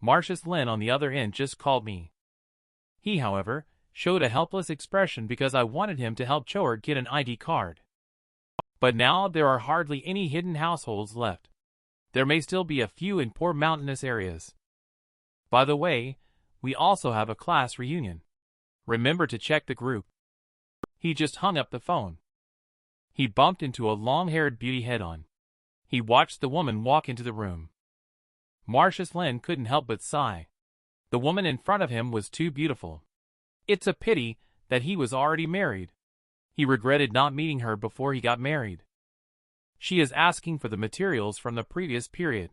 Marcius Lin on the other end just called me. He, however, showed a helpless expression because I wanted him to help Choer get an ID card. But now there are hardly any hidden households left. There may still be a few in poor mountainous areas. By the way, we also have a class reunion. Remember to check the group. He just hung up the phone. He bumped into a long-haired beauty head-on. He watched the woman walk into the room. Marcius Lin couldn't help but sigh. The woman in front of him was too beautiful. It's a pity that he was already married. He regretted not meeting her before he got married. She is asking for the materials from the previous period.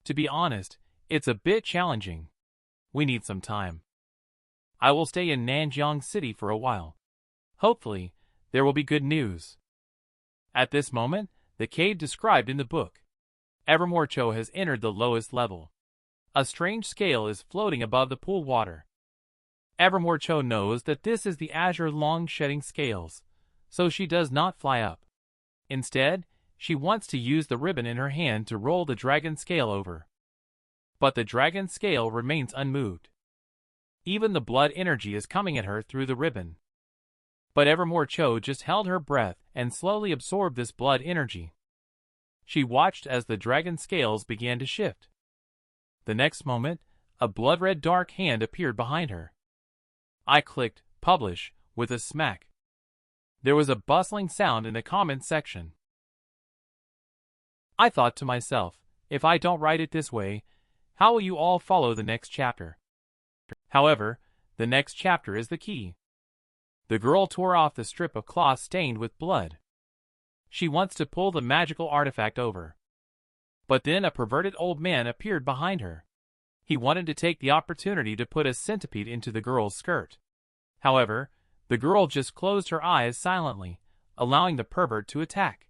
To be honest, it's a bit challenging. We need some time. I will stay in Nanjiang City for a while. Hopefully, there will be good news. At this moment, the cave described in the book, Evermore Qiu has entered the lowest level. A strange scale is floating above the pool water. Evermore Qiu knows that this is the azure long shedding scales, so she does not fly up. Instead, she wants to use the ribbon in her hand to roll the dragon scale over. But the dragon scale remains unmoved. Even the blood energy is coming at her through the ribbon. But Evermore Qiu just held her breath and slowly absorbed this blood energy. She watched as the dragon scales began to shift. The next moment, a blood-red dark hand appeared behind her. I clicked publish with a smack. There was a bustling sound in the comments section. I thought to myself, if I don't write it this way, how will you all follow the next chapter? However, the next chapter is the key. The girl tore off the strip of cloth stained with blood. She wants to pull the magical artifact over. But then a perverted old man appeared behind her. He wanted to take the opportunity to put a centipede into the girl's skirt. However, the girl just closed her eyes silently, allowing the pervert to attack.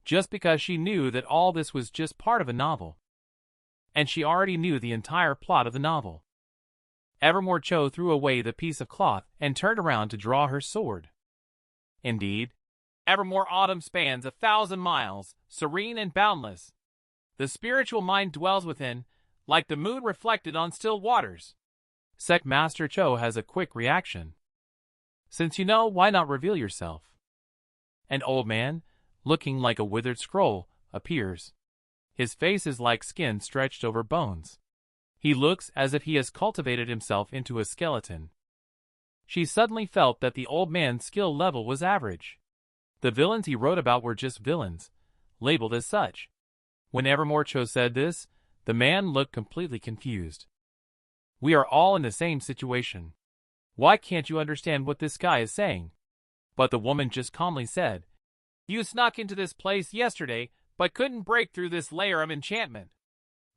Just because she knew that all this was just part of a novel. And she already knew the entire plot of the novel. Evermore Qiu threw away the piece of cloth and turned around to draw her sword. Indeed, Evermore Autumn spans 1,000 miles, serene and boundless. The spiritual mind dwells within, like the moon reflected on still waters. Sect Master Qiu has a quick reaction. Since you know, why not reveal yourself? An old man, looking like a withered scroll, appears. His face is like skin stretched over bones. He looks as if he has cultivated himself into a skeleton. She suddenly felt that the old man's skill level was average. The villains he wrote about were just villains, labeled as such. When Evermore Qiu said this, the man looked completely confused. We are all in the same situation. Why can't you understand what this guy is saying? But the woman just calmly said, You snuck into this place yesterday, but couldn't break through this layer of enchantment.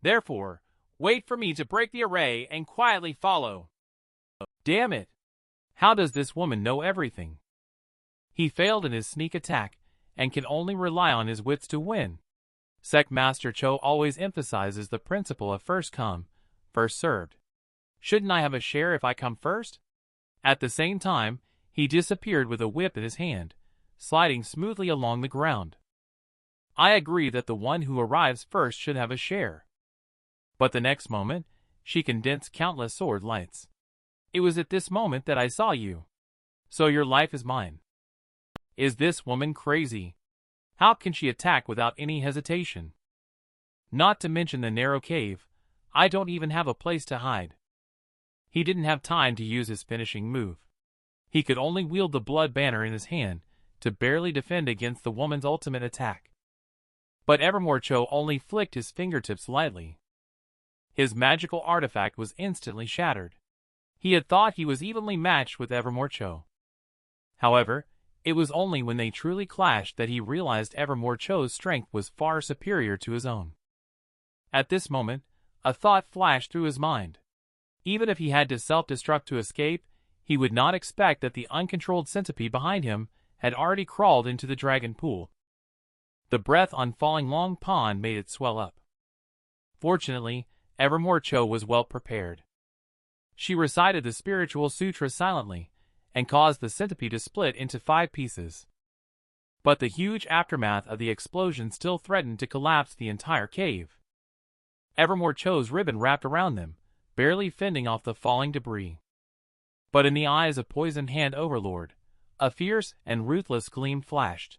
Therefore, wait for me to break the array and quietly follow. Damn it! How does this woman know everything? He failed in his sneak attack, and can only rely on his wits to win. Sect Master Qiu always emphasizes the principle of first come, first served. Shouldn't I have a share if I come first? At the same time, he disappeared with a whip in his hand, sliding smoothly along the ground. I agree that the one who arrives first should have a share. But the next moment, she condensed countless sword lights. It was at this moment that I saw you. So your life is mine. Is this woman crazy? How can she attack without any hesitation? Not to mention the narrow cave, I don't even have a place to hide. He didn't have time to use his finishing move. He could only wield the blood banner in his hand to barely defend against the woman's ultimate attack. But Evermore Qiu only flicked his fingertips lightly. His magical artifact was instantly shattered. He had thought he was evenly matched with Evermore Qiu. However, it was only when they truly clashed that he realized Evermore Qiu's strength was far superior to his own. At this moment, a thought flashed through his mind. Even if he had to self-destruct to escape, he would not expect that the uncontrolled centipede behind him had already crawled into the dragon pool. The breath on falling long pond made it swell up. Fortunately, Evermore Qiu was well prepared. She recited the spiritual sutra silently, and caused the centipede to split into 5 pieces. But the huge aftermath of the explosion still threatened to collapse the entire cave. Evermore Qiu's ribbon wrapped around them, barely fending off the falling debris. But in the eyes of Poison Hand Overlord, a fierce and ruthless gleam flashed.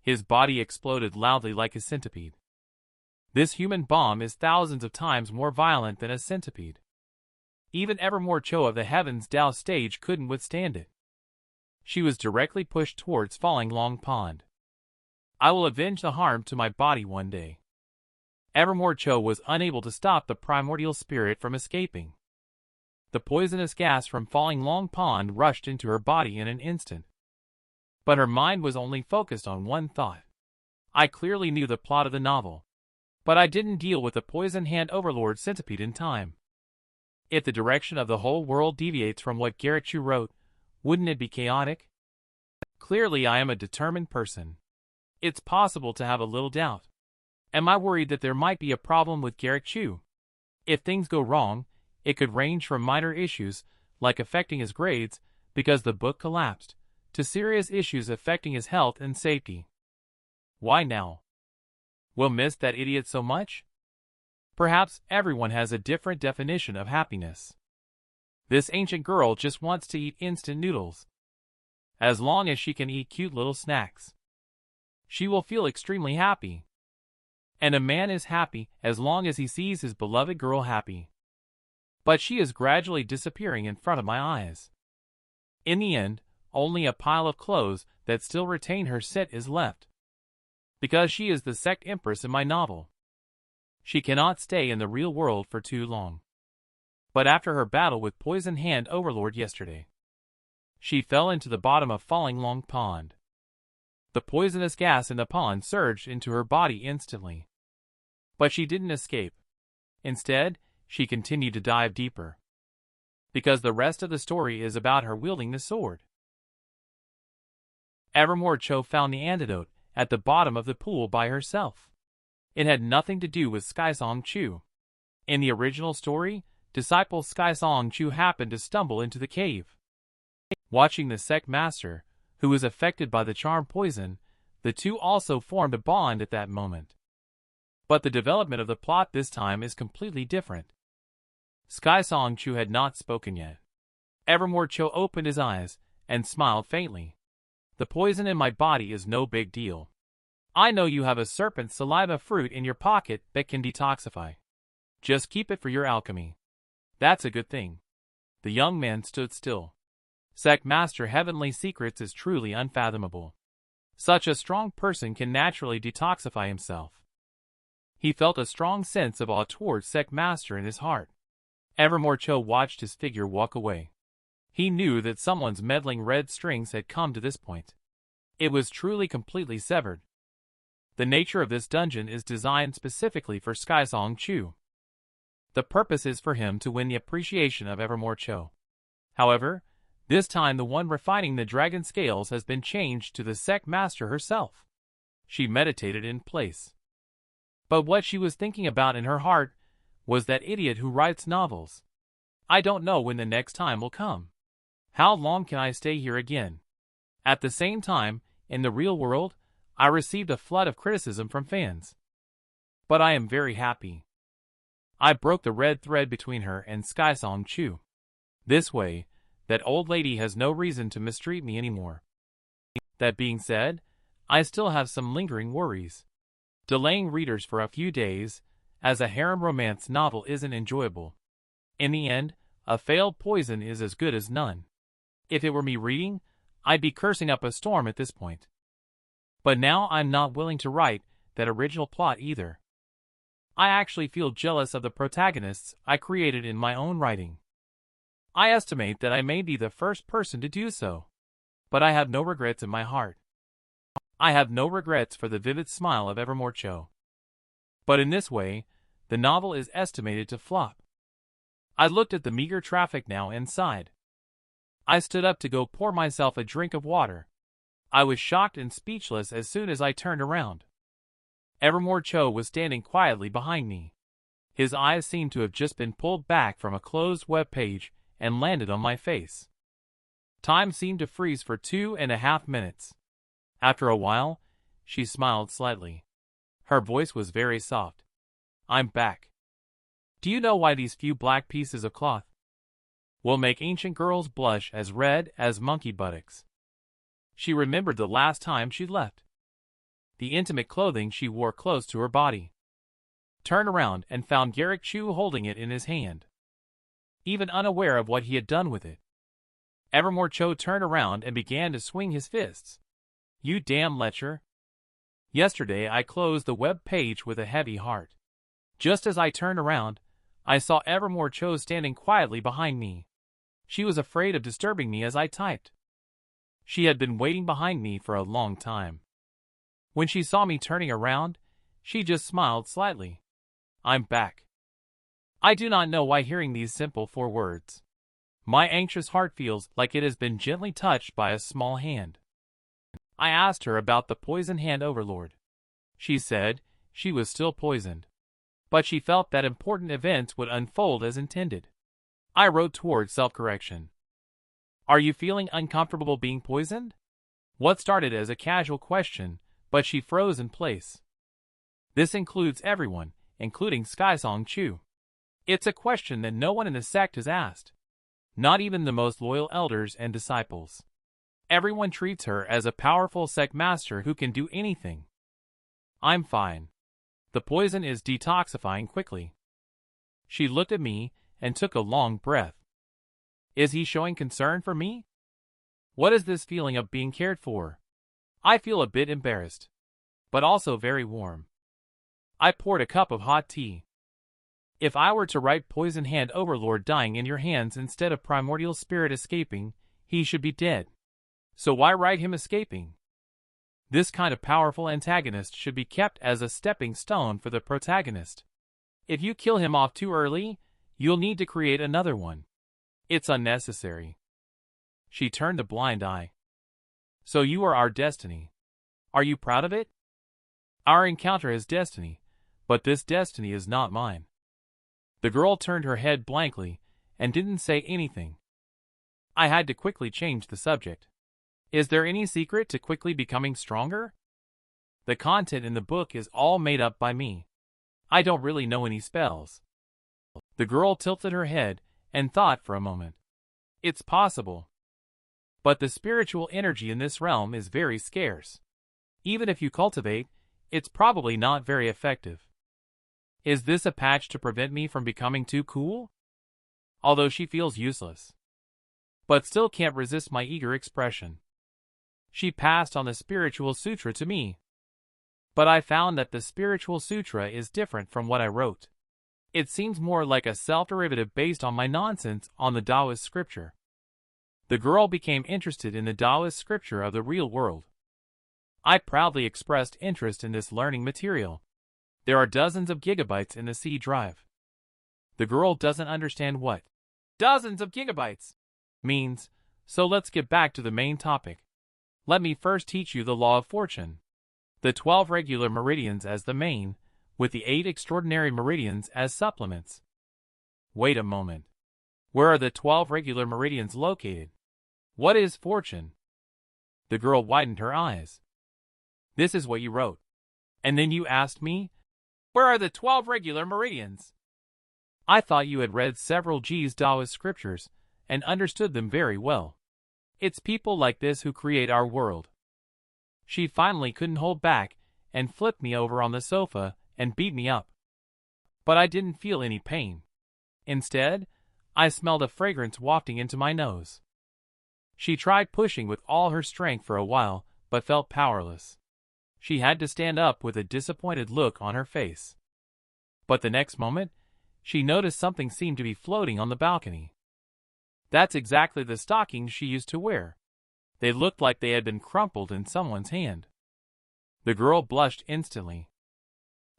His body exploded loudly like a centipede. This human bomb is thousands of times more violent than a centipede. Even Evermore Qiu of the Heavens Dao stage couldn't withstand it. She was directly pushed towards falling Long Pond. I will avenge the harm to my body one day. Evermore Qiu was unable to stop the primordial spirit from escaping. The poisonous gas from falling Long Pond rushed into her body in an instant. But her mind was only focused on one thought. I clearly knew the plot of the novel, but I didn't deal with the Poison Hand Overlord centipede in time. If the direction of the whole world deviates from what Garrick Chu wrote, wouldn't it be chaotic? Clearly I am a determined person. It's possible to have a little doubt. Am I worried that there might be a problem with Garrick Chu? If things go wrong, it could range from minor issues, like affecting his grades because the book collapsed, to serious issues affecting his health and safety. Why now? We'll miss that idiot so much? Perhaps everyone has a different definition of happiness. This ancient girl just wants to eat instant noodles. As long as she can eat cute little snacks, she will feel extremely happy. And a man is happy as long as he sees his beloved girl happy. But she is gradually disappearing in front of my eyes. In the end, only a pile of clothes that still retain her scent is left. Because she is the Sect Empress in my novel. She cannot stay in the real world for too long. But after her battle with Poison Hand Overlord yesterday, she fell into the bottom of falling Long Pond. The poisonous gas in the pond surged into her body instantly. But she didn't escape. Instead, she continued to dive deeper. Because the rest of the story is about her wielding the sword. Evermore Qiu found the antidote at the bottom of the pool by herself. It had nothing to do with Sky-Song Chu. In the original story, disciple Sky-Song Chu happened to stumble into the cave. Watching the Sect Master, who was affected by the charm poison, the two also formed a bond at that moment. But the development of the plot this time is completely different. Sky-Song Chu had not spoken yet. Evermore Qiu opened his eyes and smiled faintly. The poison in my body is no big deal. I know you have a serpent saliva fruit in your pocket that can detoxify. Just keep it for your alchemy. That's a good thing. The young man stood still. Sect Master Heavenly Secrets is truly unfathomable. Such a strong person can naturally detoxify himself. He felt a strong sense of awe towards Sect Master in his heart. Evermore Qiu watched his figure walk away. He knew that someone's meddling red strings had come to this point. It was truly completely severed. The nature of this dungeon is designed specifically for Sky-Song Chu. The purpose is for him to win the appreciation of Evermore Qiu. However, this time the one refining the dragon scales has been changed to the Sect Master herself. She meditated in place. But what she was thinking about in her heart was that idiot who writes novels. I don't know when the next time will come. How long can I stay here again? At the same time, in the real world, I received a flood of criticism from fans. But I am very happy. I broke the red thread between her and Sky-Song Chu. This way, that old lady has no reason to mistreat me anymore. That being said, I still have some lingering worries. Delaying readers for a few days, as a harem romance novel isn't enjoyable. In the end, a failed poison is as good as none. If it were me reading, I'd be cursing up a storm at this point. But now I'm not willing to write that original plot either. I actually feel jealous of the protagonists I created in my own writing. I estimate that I may be the first person to do so. But I have no regrets in my heart. I have no regrets for the vivid smile of Evermore Qiu. But in this way, the novel is estimated to flop. I looked at the meager traffic now and sighed. I stood up to go pour myself a drink of water. I was shocked and speechless as soon as I turned around. Evermore Qiu was standing quietly behind me. His eyes seemed to have just been pulled back from a closed web page and landed on my face. Time seemed to freeze for 2.5 minutes. After a while, she smiled slightly. Her voice was very soft. I'm back. Do you know why these few black pieces of cloth will make ancient girls blush as red as monkey buttocks? She remembered the last time she left the intimate clothing she wore close to her body. Turned around and found Garrick Chu holding it in his hand, even unaware of what he had done with it. Evermore Qiu turned around and began to swing his fists. You damn lecher. Yesterday I closed the web page with a heavy heart. Just as I turned around, I saw Evermore Qiu standing quietly behind me. She was afraid of disturbing me as I typed. She had been waiting behind me for a long time. When she saw me turning around, she just smiled slightly. I'm back. I do not know why hearing these simple 4 words. My anxious heart feels like it has been gently touched by a small hand. I asked her about the poison hand overlord. She said she was still poisoned, but she felt that important events would unfold as intended. I wrote toward self-correction. Are you feeling uncomfortable being poisoned? What started as a casual question, but she froze in place. This includes everyone, including Skysong Chu. It's a question that no one in the sect has asked. Not even the most loyal elders and disciples. Everyone treats her as a powerful sect master who can do anything. I'm fine. The poison is detoxifying quickly. She looked at me and took a long breath. Is he showing concern for me? What is this feeling of being cared for? I feel a bit embarrassed, but also very warm. I poured a cup of hot tea. If I were to write Poison Hand Overlord dying in your hands instead of Primordial Spirit escaping, he should be dead. So why write him escaping? This kind of powerful antagonist should be kept as a stepping stone for the protagonist. If you kill him off too early, you'll need to create another one. It's unnecessary. She turned a blind eye. So you are our destiny. Are you proud of it? Our encounter is destiny, but this destiny is not mine. The girl turned her head blankly and didn't say anything. I had to quickly change the subject. Is there any secret to quickly becoming stronger? The content in the book is all made up by me. I don't really know any spells. The girl tilted her head and thought for a moment. It's possible. But the spiritual energy in this realm is very scarce. Even if you cultivate, it's probably not very effective. Is this a patch to prevent me from becoming too cool? Although she feels useless, but still can't resist my eager expression. She passed on the spiritual sutra to me. But I found that the spiritual sutra is different from what I wrote. It seems more like a self-derivative based on my nonsense on the Taoist scripture. The girl became interested in the Taoist scripture of the real world. I proudly expressed interest in this learning material. There are dozens of gigabytes in the C drive. The girl doesn't understand what dozens of gigabytes means, so let's get back to the main topic. Let me first teach you the law of fortune. The 12 regular meridians as the main, with the 8 extraordinary meridians as supplements. Wait a moment. Where are the 12 regular meridians located? What is fortune? The girl widened her eyes. This is what you wrote. And then you asked me, where are the 12 regular meridians? I thought you had read several G's Taoist scriptures and understood them very well. It's people like this who create our world. She finally couldn't hold back and flipped me over on the sofa and beat me up. But I didn't feel any pain. Instead, I smelled a fragrance wafting into my nose. She tried pushing with all her strength for a while, but felt powerless. She had to stand up with a disappointed look on her face. But the next moment, she noticed something seemed to be floating on the balcony. That's exactly the stockings she used to wear. They looked like they had been crumpled in someone's hand. The girl blushed instantly.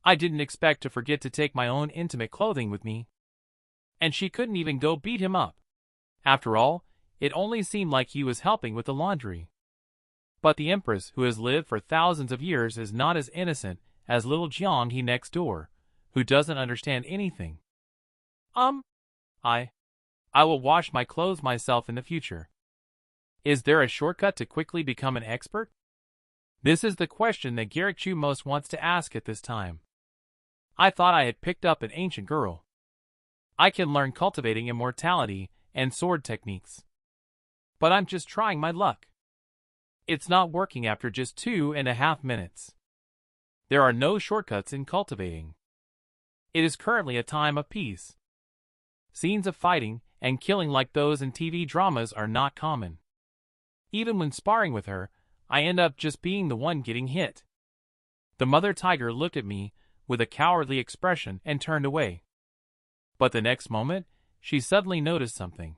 I didn't expect to forget to take my own intimate clothing with me. And she couldn't even go beat him up. After all, it only seemed like he was helping with the laundry. But the Empress who has lived for thousands of years is not as innocent as little Jiang he next door, who doesn't understand anything. I will wash my clothes myself in the future. Is there a shortcut to quickly become an expert? This is the question that Garrick Chu most wants to ask at this time. I thought I had picked up an ancient girl. I can learn cultivating immortality and sword techniques. But I'm just trying my luck. It's not working after just 2.5 minutes. There are no shortcuts in cultivating. It is currently a time of peace. Scenes of fighting and killing like those in TV dramas are not common. Even when sparring with her, I end up just being the one getting hit. The mother tiger looked at me with a cowardly expression and turned away. But the next moment, she suddenly noticed something.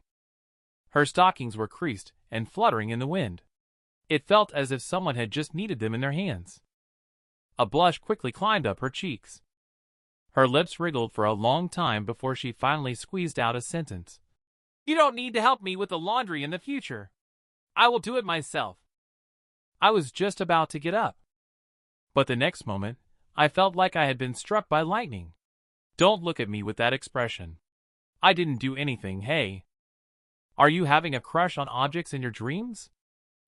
Her stockings were creased and fluttering in the wind. It felt as if someone had just kneaded them in their hands. A blush quickly climbed up her cheeks. Her lips wriggled for a long time before she finally squeezed out a sentence. "You don't need to help me with the laundry in the future. I will do it myself." I was just about to get up. But the next moment, I felt like I had been struck by lightning. Don't look at me with that expression. I didn't do anything, hey. Are you having a crush on objects in your dreams?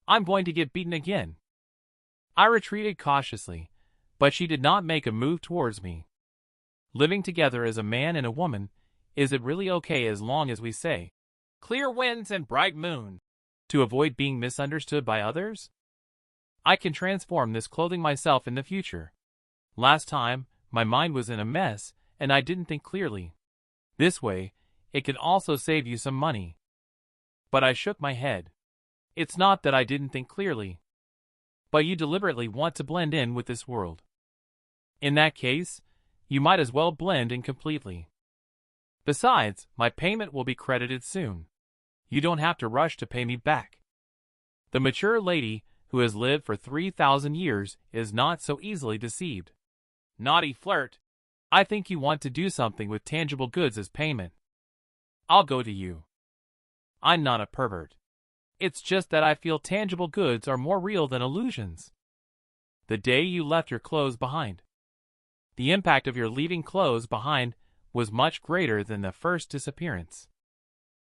I'm going to get beaten again. I retreated cautiously, but she did not make a move towards me. Living together as a man and a woman, is it really okay as long as we say, "Clear winds and bright moon," to avoid being misunderstood by others? I can transform this clothing myself in the future. Last time, my mind was in a mess, and I didn't think clearly. This way, it can also save you some money. But I shook my head. It's not that I didn't think clearly. But you deliberately want to blend in with this world. In that case, you might as well blend in completely. Besides, my payment will be credited soon. You don't have to rush to pay me back. The mature lady who has lived for 3,000 years is not so easily deceived. Naughty flirt. I think you want to do something with tangible goods as payment. I'll go to you. I'm not a pervert. It's just that I feel tangible goods are more real than illusions. The day you left your clothes behind. The impact of your leaving clothes behind was much greater than the first disappearance.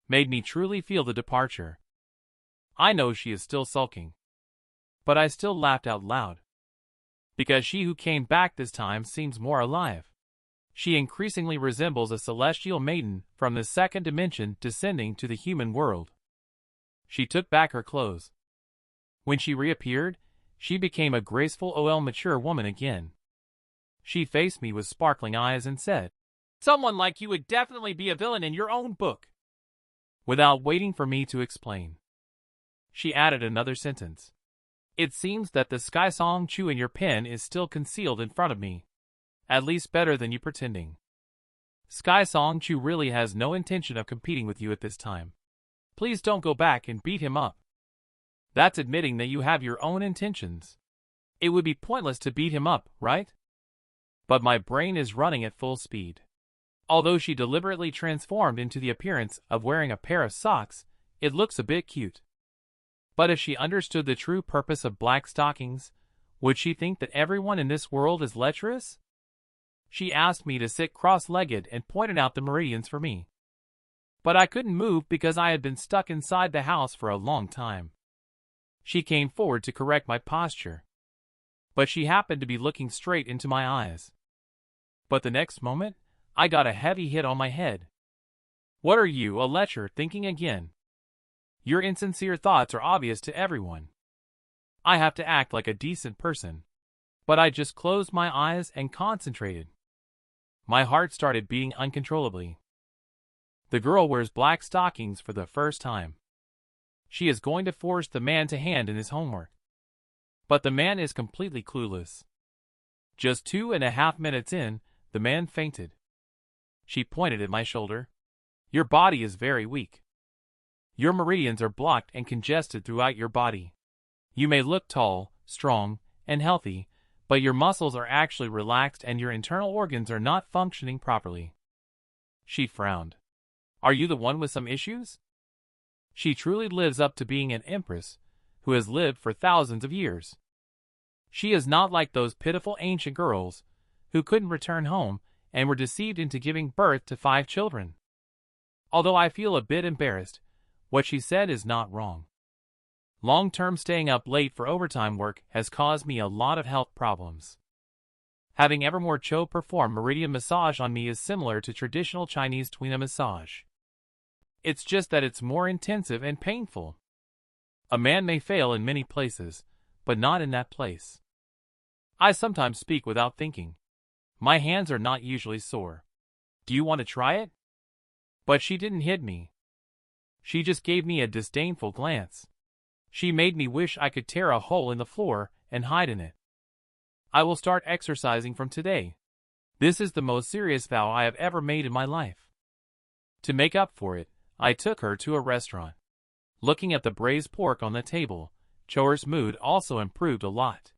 Made me truly feel the departure. I know she is still sulking. But I still laughed out loud. Because she who came back this time seems more alive. She increasingly resembles a celestial maiden from the second dimension descending to the human world. She took back her clothes. When she reappeared, she became a graceful mature woman again. She faced me with sparkling eyes and said, "Someone like you would definitely be a villain in your own book." Without waiting for me to explain, she added another sentence. "It seems that the Sky Song Chu in your pen is still concealed in front of me. At least better than you pretending. Sky Song Chu really has no intention of competing with you at this time. Please don't go back and beat him up. That's admitting that you have your own intentions. It would be pointless to beat him up, right?" But my brain is running at full speed. Although she deliberately transformed into the appearance of wearing a pair of socks, it looks a bit cute. But if she understood the true purpose of black stockings, would she think that everyone in this world is lecherous? She asked me to sit cross-legged and pointed out the meridians for me. But I couldn't move because I had been stuck inside the house for a long time. She came forward to correct my posture. But she happened to be looking straight into my eyes. But the next moment, I got a heavy hit on my head. "What are you, a lecher, thinking again? Your insincere thoughts are obvious to everyone." I have to act like a decent person. But I just closed my eyes and concentrated. My heart started beating uncontrollably. The girl wears black stockings for the first time. She is going to force the man to hand in his homework. But the man is completely clueless. Just 2.5 minutes in, the man fainted. She pointed at my shoulder. "Your body is very weak. Your meridians are blocked and congested throughout your body. You may look tall, strong, and healthy, but your muscles are actually relaxed and your internal organs are not functioning properly." She frowned. "Are you the one with some issues?" She truly lives up to being an empress who has lived for thousands of years. She is not like those pitiful ancient girls who couldn't return home and were deceived into giving birth to 5 children. Although I feel a bit embarrassed, what she said is not wrong. Long-term staying up late for overtime work has caused me a lot of health problems. Having Evermore Qiu perform meridian massage on me is similar to traditional Chinese tuina massage. It's just that it's more intensive and painful. A man may fail in many places, but not in that place. I sometimes speak without thinking. My hands are not usually sore. Do you want to try it? But she didn't hit me. She just gave me a disdainful glance. She made me wish I could tear a hole in the floor and hide in it. I will start exercising from today. This is the most serious vow I have ever made in my life. To make up for it, I took her to a restaurant. Looking at the braised pork on the table, Qiu's mood also improved a lot.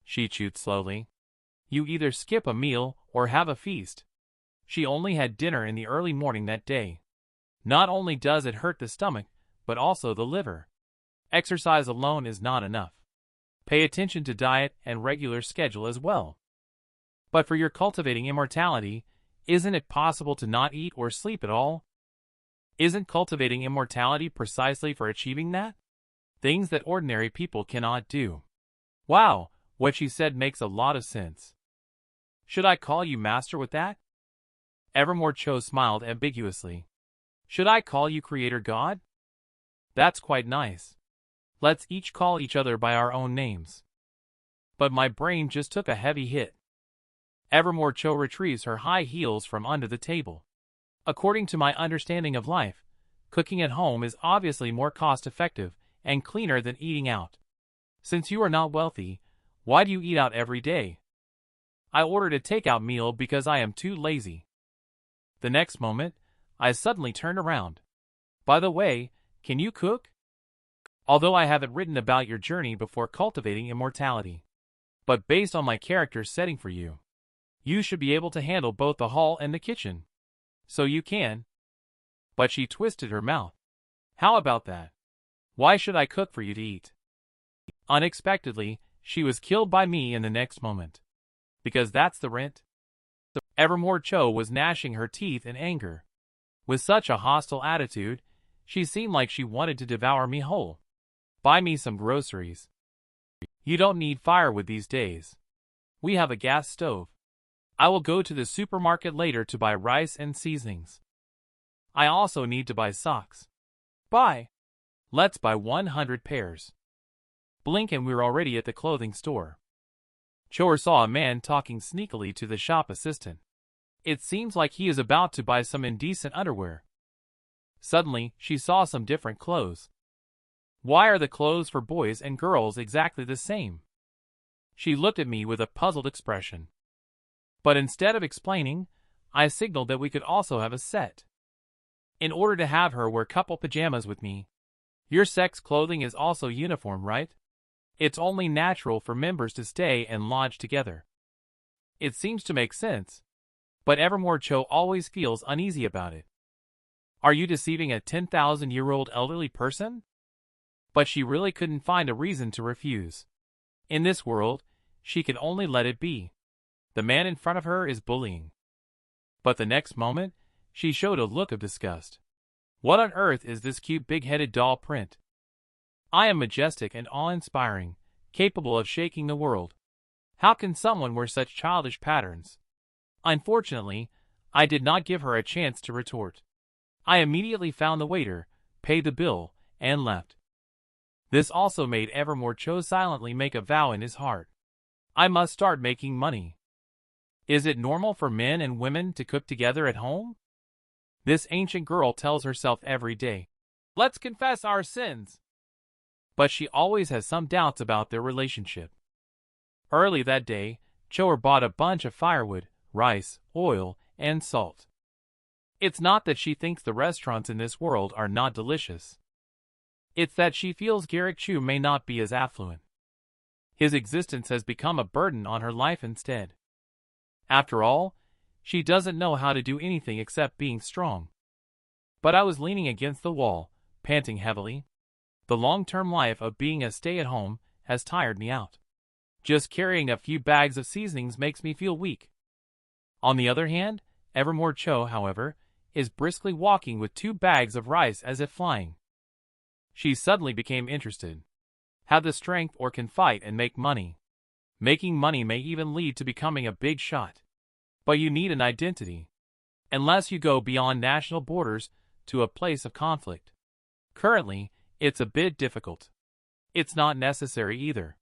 She chewed slowly. You either skip a meal or have a feast. She only had dinner in the early morning that day. Not only does it hurt the stomach, but also the liver. Exercise alone is not enough. Pay attention to diet and regular schedule as well. But for your cultivating immortality, isn't it possible to not eat or sleep at all? Isn't cultivating immortality precisely for achieving that? Things that ordinary people cannot do. Wow, what she said makes a lot of sense. Should I call you master with that? Evermore Qiu smiled ambiguously. Should I call you creator god? That's quite nice. Let's each call each other by our own names. But my brain just took a heavy hit. Evermore Qiu retrieves her high heels from under the table. According to my understanding of life, cooking at home is obviously more cost-effective and cleaner than eating out. Since you are not wealthy, why do you eat out every day? I ordered a takeout meal because I am too lazy. The next moment, I suddenly turned around. By the way, can you cook? Although I haven't written about your journey before cultivating immortality. But based on my character setting for you, you should be able to handle both the hall and the kitchen. So you can. But she twisted her mouth. How about that? Why should I cook for you to eat? Unexpectedly, she was killed by me in the next moment. Because that's the rent. Evermore Qiu was gnashing her teeth in anger. With such a hostile attitude, she seemed like she wanted to devour me whole. Buy me some groceries. You don't need firewood these days. We have a gas stove. I will go to the supermarket later to buy rice and seasonings. I also need to buy socks. Buy. Let's buy 100 pairs. Blink and we're already at the clothing store. Qiu saw a man talking sneakily to the shop assistant. It seems like he is about to buy some indecent underwear. Suddenly, she saw some different clothes. Why are the clothes for boys and girls exactly the same? She looked at me with a puzzled expression. But instead of explaining, I signaled that we could also have a set. In order to have her wear couple pajamas with me. Your sect's clothing is also uniform, right? It's only natural for members to stay and lodge together. It seems to make sense. But Evermore Qiu always feels uneasy about it. Are you deceiving a 10,000-year-old elderly person? But she really couldn't find a reason to refuse. In this world, she can only let it be. The man in front of her is bullying. But the next moment, she showed a look of disgust. What on earth is this cute big-headed doll print? I am majestic and awe-inspiring, capable of shaking the world. How can someone wear such childish patterns? Unfortunately, I did not give her a chance to retort. I immediately found the waiter, paid the bill, and left. This also made Evermore Qiu silently make a vow in his heart. I must start making money. Is it normal for men and women to cook together at home? This ancient girl tells herself every day, let's confess our sins. But she always has some doubts about their relationship. Early that day, Qiu bought a bunch of firewood, rice, oil, and salt. It's not that she thinks the restaurants in this world are not delicious. It's that she feels Garrick Chu may not be as affluent. His existence has become a burden on her life instead. After all, she doesn't know how to do anything except being strong. But I was leaning against the wall, panting heavily. The long-term life of being a stay-at-home has tired me out. Just carrying a few bags of seasonings makes me feel weak. On the other hand, Evermore Qiu, however, is briskly walking with 2 bags of rice as if flying. She suddenly became interested. Have the strength or can fight and make money. Making money may even lead to becoming a big shot. But you need an identity. Unless you go beyond national borders to a place of conflict. Currently, it's a bit difficult. It's not necessary either.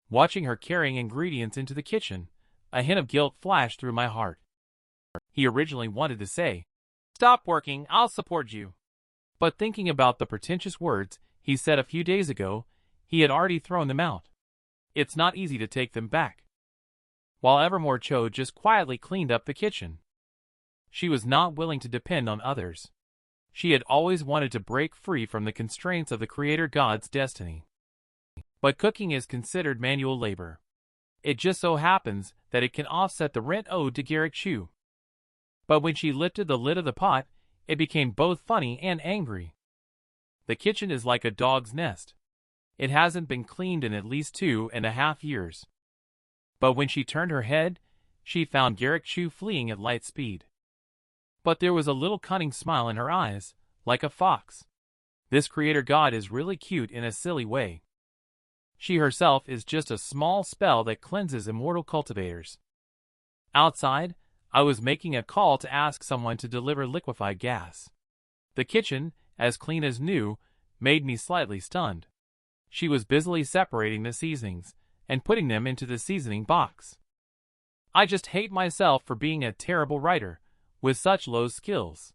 Watching her carrying ingredients into the kitchen, a hint of guilt flashed through my heart. He originally wanted to say, "Stop working, I'll support you." But thinking about the pretentious words he said a few days ago, he had already thrown them out. It's not easy to take them back. While Evermore Qiu just quietly cleaned up the kitchen. She was not willing to depend on others. She had always wanted to break free from the constraints of the Creator God's destiny. But cooking is considered manual labor. It just so happens that it can offset the rent owed to Garrick Chu. But when she lifted the lid of the pot, it became both funny and angry. The kitchen is like a dog's nest. It hasn't been cleaned in at least 2.5 years. But when she turned her head, she found Garrick Chu fleeing at light speed. But there was a little cunning smile in her eyes, like a fox. This Creator God is really cute in a silly way. She herself is just a small spell that cleanses immortal cultivators. Outside, I was making a call to ask someone to deliver liquefied gas. The kitchen, as clean as new, made me slightly stunned. She was busily separating the seasonings and putting them into the seasoning box. I just hate myself for being a terrible writer with such low skills.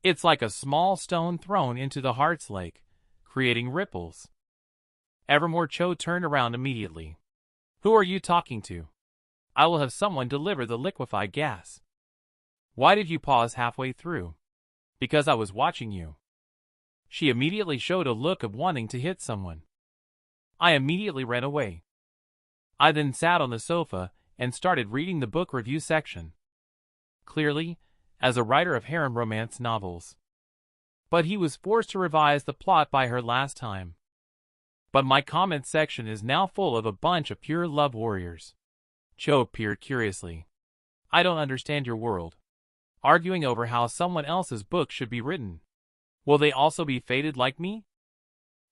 It's like a small stone thrown into the heart's lake, creating ripples. Evermore Qiu turned around immediately. "Who are you talking to? I will have someone deliver the liquefied gas." "Why did you pause halfway through?" "Because I was watching you." She immediately showed a look of wanting to hit someone. I immediately ran away. I then sat on the sofa and started reading the book review section. Clearly, as a writer of harem romance novels. But he was forced to revise the plot by her last time. But my comment section is now full of a bunch of pure love warriors. Qiu peered curiously. "I don't understand your world. Arguing over how someone else's book should be written. Will they also be fated like me?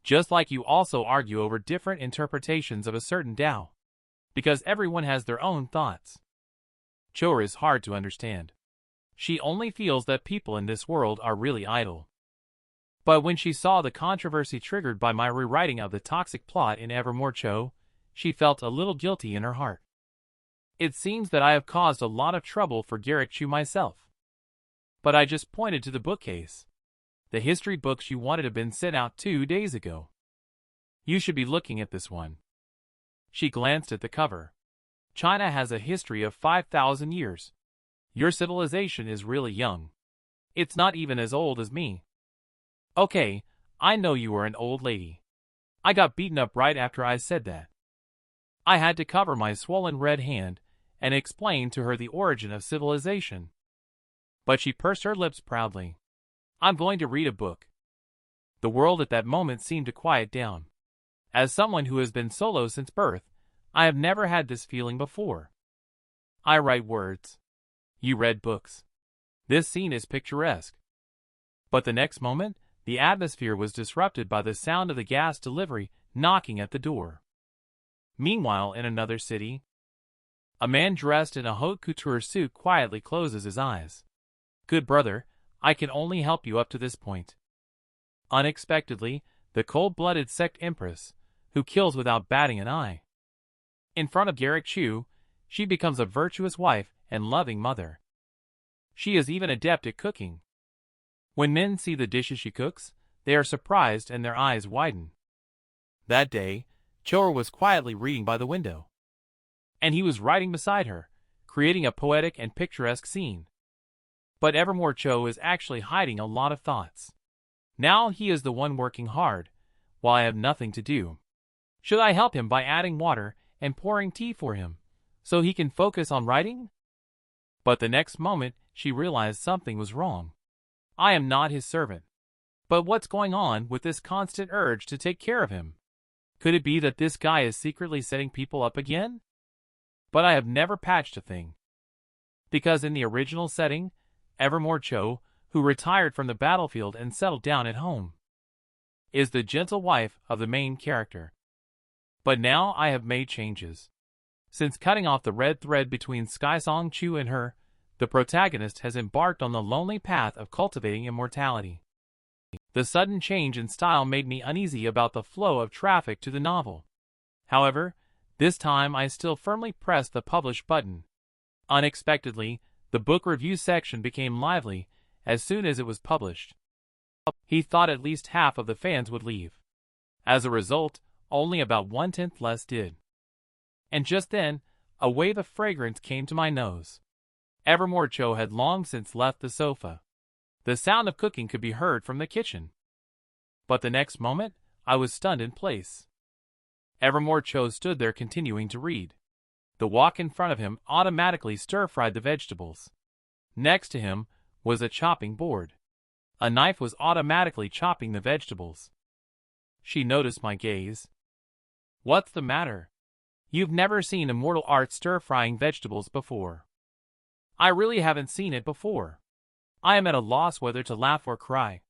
Just like you also argue over different interpretations of a certain Tao. Because everyone has their own thoughts." Qiu is hard to understand. She only feels that people in this world are really idle. But when she saw the controversy triggered by my rewriting of the toxic plot in Evermore Qiu, she felt a little guilty in her heart. It seems that I have caused a lot of trouble for Garrick Chu myself. But I just pointed to the bookcase. The history books you wanted have been sent out 2 days ago. You should be looking at this one. She glanced at the cover. China has a history of 5,000 years. Your civilization is really young. It's not even as old as me. Okay, I know you are an old lady. I got beaten up right after I said that. I had to cover my swollen red hand and explain to her the origin of civilization. But she pursed her lips proudly. "I'm going to read a book." The world at that moment seemed to quiet down. As someone who has been solo since birth, I have never had this feeling before. I write words. You read books. This scene is picturesque. But the next moment, the atmosphere was disrupted by the sound of the gas delivery knocking at the door. Meanwhile, in another city, a man dressed in a haute couture suit quietly closes his eyes. "Good brother, I can only help you up to this point." Unexpectedly, the cold-blooded Sect Empress, who kills without batting an eye. In front of Garrick Chu, she becomes a virtuous wife and loving mother. She is even adept at cooking. When men see the dishes she cooks, they are surprised and their eyes widen. That day, Qiu was quietly reading by the window. And he was writing beside her, creating a poetic and picturesque scene. But Evermore Qiu is actually hiding a lot of thoughts. Now he is the one working hard, while I have nothing to do. Should I help him by adding water and pouring tea for him, so he can focus on writing? But the next moment, she realized something was wrong. I am not his servant. But what's going on with this constant urge to take care of him? Could it be that this guy is secretly setting people up again? But I have never patched a thing. Because in the original setting, Evermore Qiu, who retired from the battlefield and settled down at home, is the gentle wife of the main character. But now I have made changes. Since cutting off the red thread between Skysong Qiu and her, the protagonist has embarked on the lonely path of cultivating immortality. The sudden change in style made me uneasy about the flow of traffic to the novel. However, this time I still firmly pressed the publish button. Unexpectedly, the book review section became lively as soon as it was published. He thought at least half of the fans would leave. As a result, only about 1/10 less did. And just then, a wave of fragrance came to my nose. Evermore Qiu had long since left the sofa. The sound of cooking could be heard from the kitchen. But the next moment, I was stunned in place. Evermore Qiu stood there continuing to read. The wok in front of him automatically stir-fried the vegetables. Next to him was a chopping board. A knife was automatically chopping the vegetables. She noticed my gaze. "What's the matter? You've never seen immortal art stir-frying vegetables before." "I really haven't seen it before. I am at a loss whether to laugh or cry.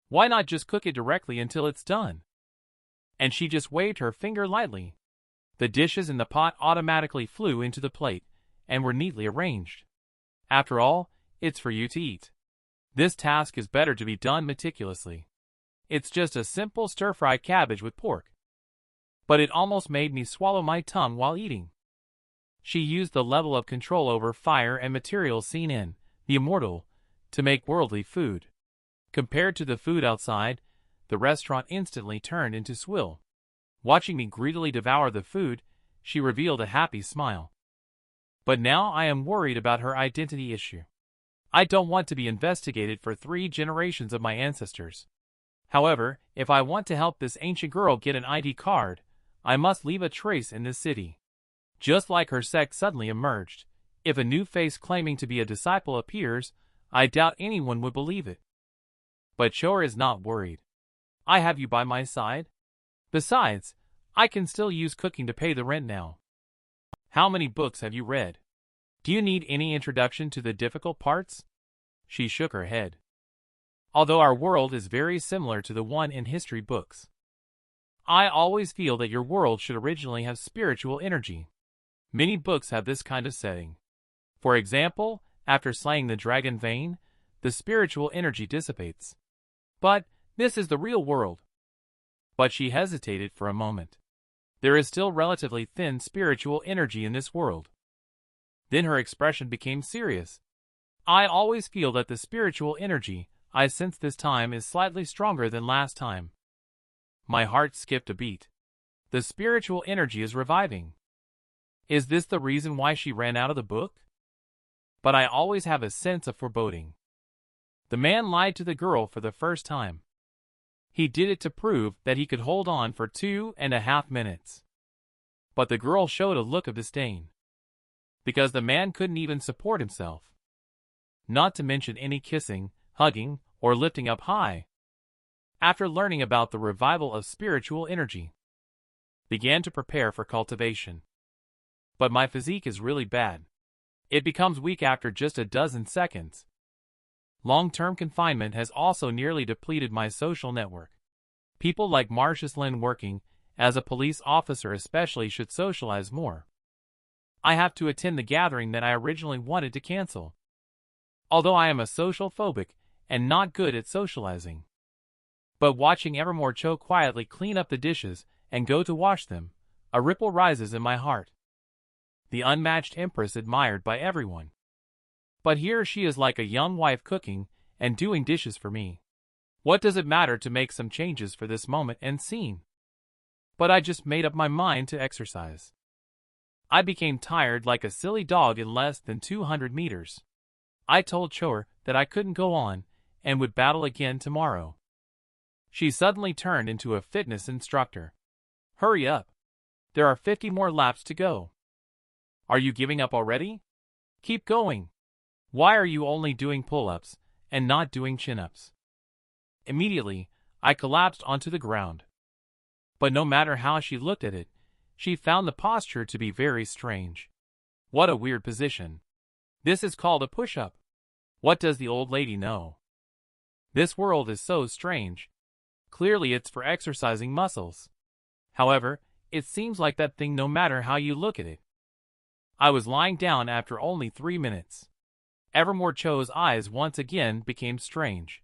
Why not just cook it directly until it's done?" And she just waved her finger lightly. The dishes in the pot automatically flew into the plate and were neatly arranged. After all, it's for you to eat. This task is better to be done meticulously. It's just a simple stir-fried cabbage with pork. But it almost made me swallow my tongue while eating. She used the level of control over fire and materials seen in The Immortal to make worldly food. Compared to the food outside, the restaurant instantly turned into swill. Watching me greedily devour the food, she revealed a happy smile. But now I am worried about her identity issue. I don't want to be investigated for 3 generations of my ancestors. However, if I want to help this ancient girl get an ID card, I must leave a trace in this city. Just like her sect suddenly emerged, if a new face claiming to be a disciple appears, I doubt anyone would believe it. But Qiu is not worried. I have you by my side. Besides, I can still use cooking to pay the rent now. How many books have you read? Do you need any introduction to the difficult parts? She shook her head. Although our world is very similar to the one in history books, I always feel that your world should originally have spiritual energy. Many books have this kind of setting. For example, after slaying the dragon Vane, the spiritual energy dissipates. But this is the real world. But she hesitated for a moment. There is still relatively thin spiritual energy in this world. Then her expression became serious. I always feel that the spiritual energy I sense this time is slightly stronger than last time. My heart skipped a beat. The spiritual energy is reviving. Is this the reason why she ran out of the book? But I always have a sense of foreboding. The man lied to the girl for the first time. He did it to prove that he could hold on for 2.5 minutes. But the girl showed a look of disdain. Because the man couldn't even support himself. Not to mention any kissing, hugging, or lifting up high. After learning about the revival of spiritual energy, began to prepare for cultivation. But my physique is really bad. It becomes weak after just a dozen seconds. Long-term confinement has also nearly depleted my social network. People like Marcius Lin working as a police officer especially should socialize more. I have to attend the gathering that I originally wanted to cancel. Although I am a social phobic and not good at socializing. But watching Evermore Qiu quietly clean up the dishes and go to wash them, a ripple rises in my heart. The unmatched Empress admired by everyone. But here she is like a young wife cooking and doing dishes for me. What does it matter to make some changes for this moment and scene? But I just made up my mind to exercise. I became tired like a silly dog in less than 200 meters. I told Qiu that I couldn't go on and would battle again tomorrow. She suddenly turned into a fitness instructor. Hurry up. There are 50 more laps to go. Are you giving up already? Keep going. Why are you only doing pull-ups and not doing chin-ups? Immediately, I collapsed onto the ground. But no matter how she looked at it, she found the posture to be very strange. What a weird position. This is called a push-up. What does the old lady know? This world is so strange. Clearly it's for exercising muscles. However, it seems like that thing no matter how you look at it. I was lying down after only 3 minutes. Evermore Qiu's eyes once again became strange.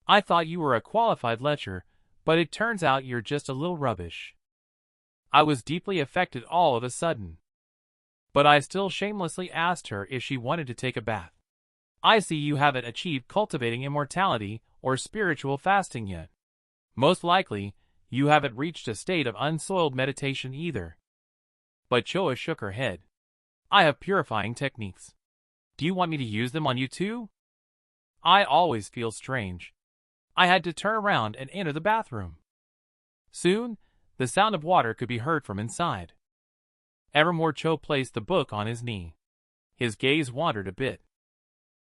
I thought you were a qualified lecher, but it turns out you're just a little rubbish. I was deeply affected all of a sudden. But I still shamelessly asked her if she wanted to take a bath. I see you haven't achieved cultivating immortality or spiritual fasting yet. Most likely, you haven't reached a state of unsoiled meditation either. But Qiu shook her head. I have purifying techniques. Do you want me to use them on you too? I always feel strange. I had to turn around and enter the bathroom. Soon, the sound of water could be heard from inside. Evermore Qiu placed the book on his knee. His gaze wandered a bit.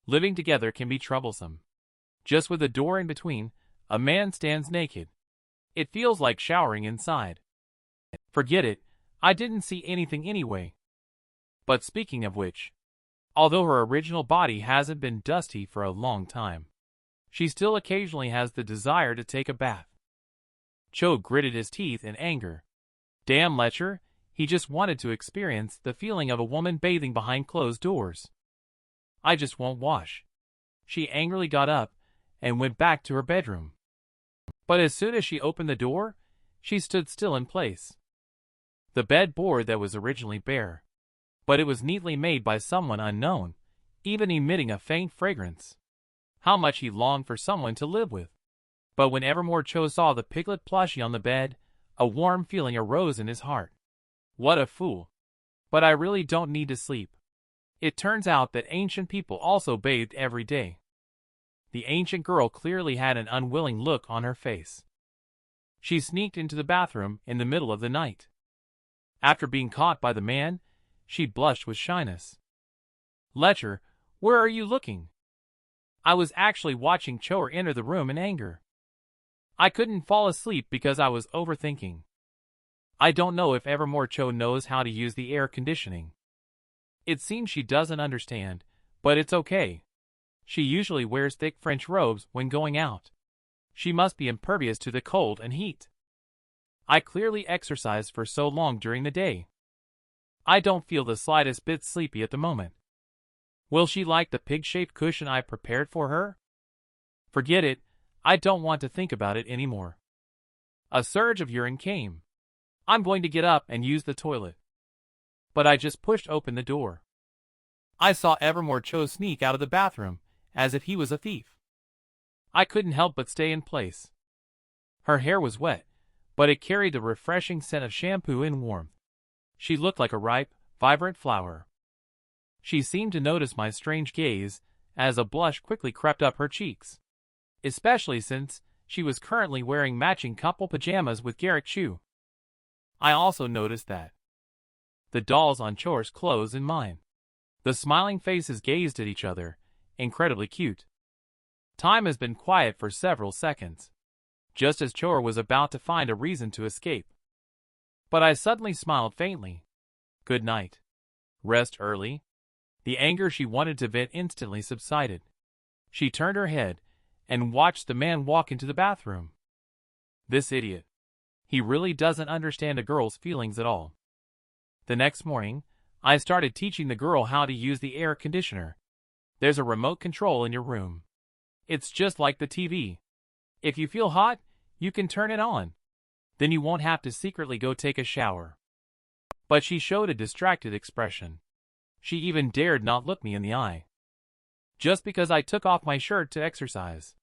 Living together can be troublesome. Just with a door in between, a man stands naked. It feels like showering inside. Forget it, I didn't see anything anyway. But speaking of which, although her original body hasn't been dusty for a long time, she still occasionally has the desire to take a bath. Qiu gritted his teeth in anger. Damn lecher, he just wanted to experience the feeling of a woman bathing behind closed doors. I just won't wash. She angrily got up and went back to her bedroom. But as soon as she opened the door, she stood still in place. The bed board that was originally bare, but it was neatly made by someone unknown, even emitting a faint fragrance. How much he longed for someone to live with. But when Evermore Qiu saw the piglet plushie on the bed, a warm feeling arose in his heart. What a fool. But I really don't need to sleep. It turns out that ancient people also bathed every day. The ancient girl clearly had an unwilling look on her face. She sneaked into the bathroom in the middle of the night. After being caught by the man, she blushed with shyness. Lecher, where are you looking? I was actually watching Qiu enter the room in anger. I couldn't fall asleep because I was overthinking. I don't know if Evermore Qiu knows how to use the air conditioning. It seems she doesn't understand, but it's okay. She usually wears thick French robes when going out. She must be impervious to the cold and heat. I clearly exercised for so long during the day. I don't feel the slightest bit sleepy at the moment. Will she like the pig-shaped cushion I prepared for her? Forget it, I don't want to think about it anymore. A surge of urine came. I'm going to get up and use the toilet. But I just pushed open the door. I saw Evermore Qiu sneak out of the bathroom, as if he was a thief. I couldn't help but stay in place. Her hair was wet, but it carried the refreshing scent of shampoo and warmth. She looked like a ripe, vibrant flower. She seemed to notice my strange gaze, as a blush quickly crept up her cheeks. Especially since she was currently wearing matching couple pajamas with Garrick Chu. I also noticed that the dolls on Qiu's clothes and mine. The smiling faces gazed at each other, incredibly cute. Time has been quiet for several seconds, just as Qiu was about to find a reason to escape. But I suddenly smiled faintly. Good night. Rest early. The anger she wanted to vent instantly subsided. She turned her head and watched the man walk into the bathroom. This idiot. He really doesn't understand a girl's feelings at all. The next morning, I started teaching the girl how to use the air conditioner. There's a remote control in your room. It's just like the TV. If you feel hot, you can turn it on. Then you won't have to secretly go take a shower. But she showed a distracted expression. She even dared not look me in the eye. Just because I took off my shirt to exercise.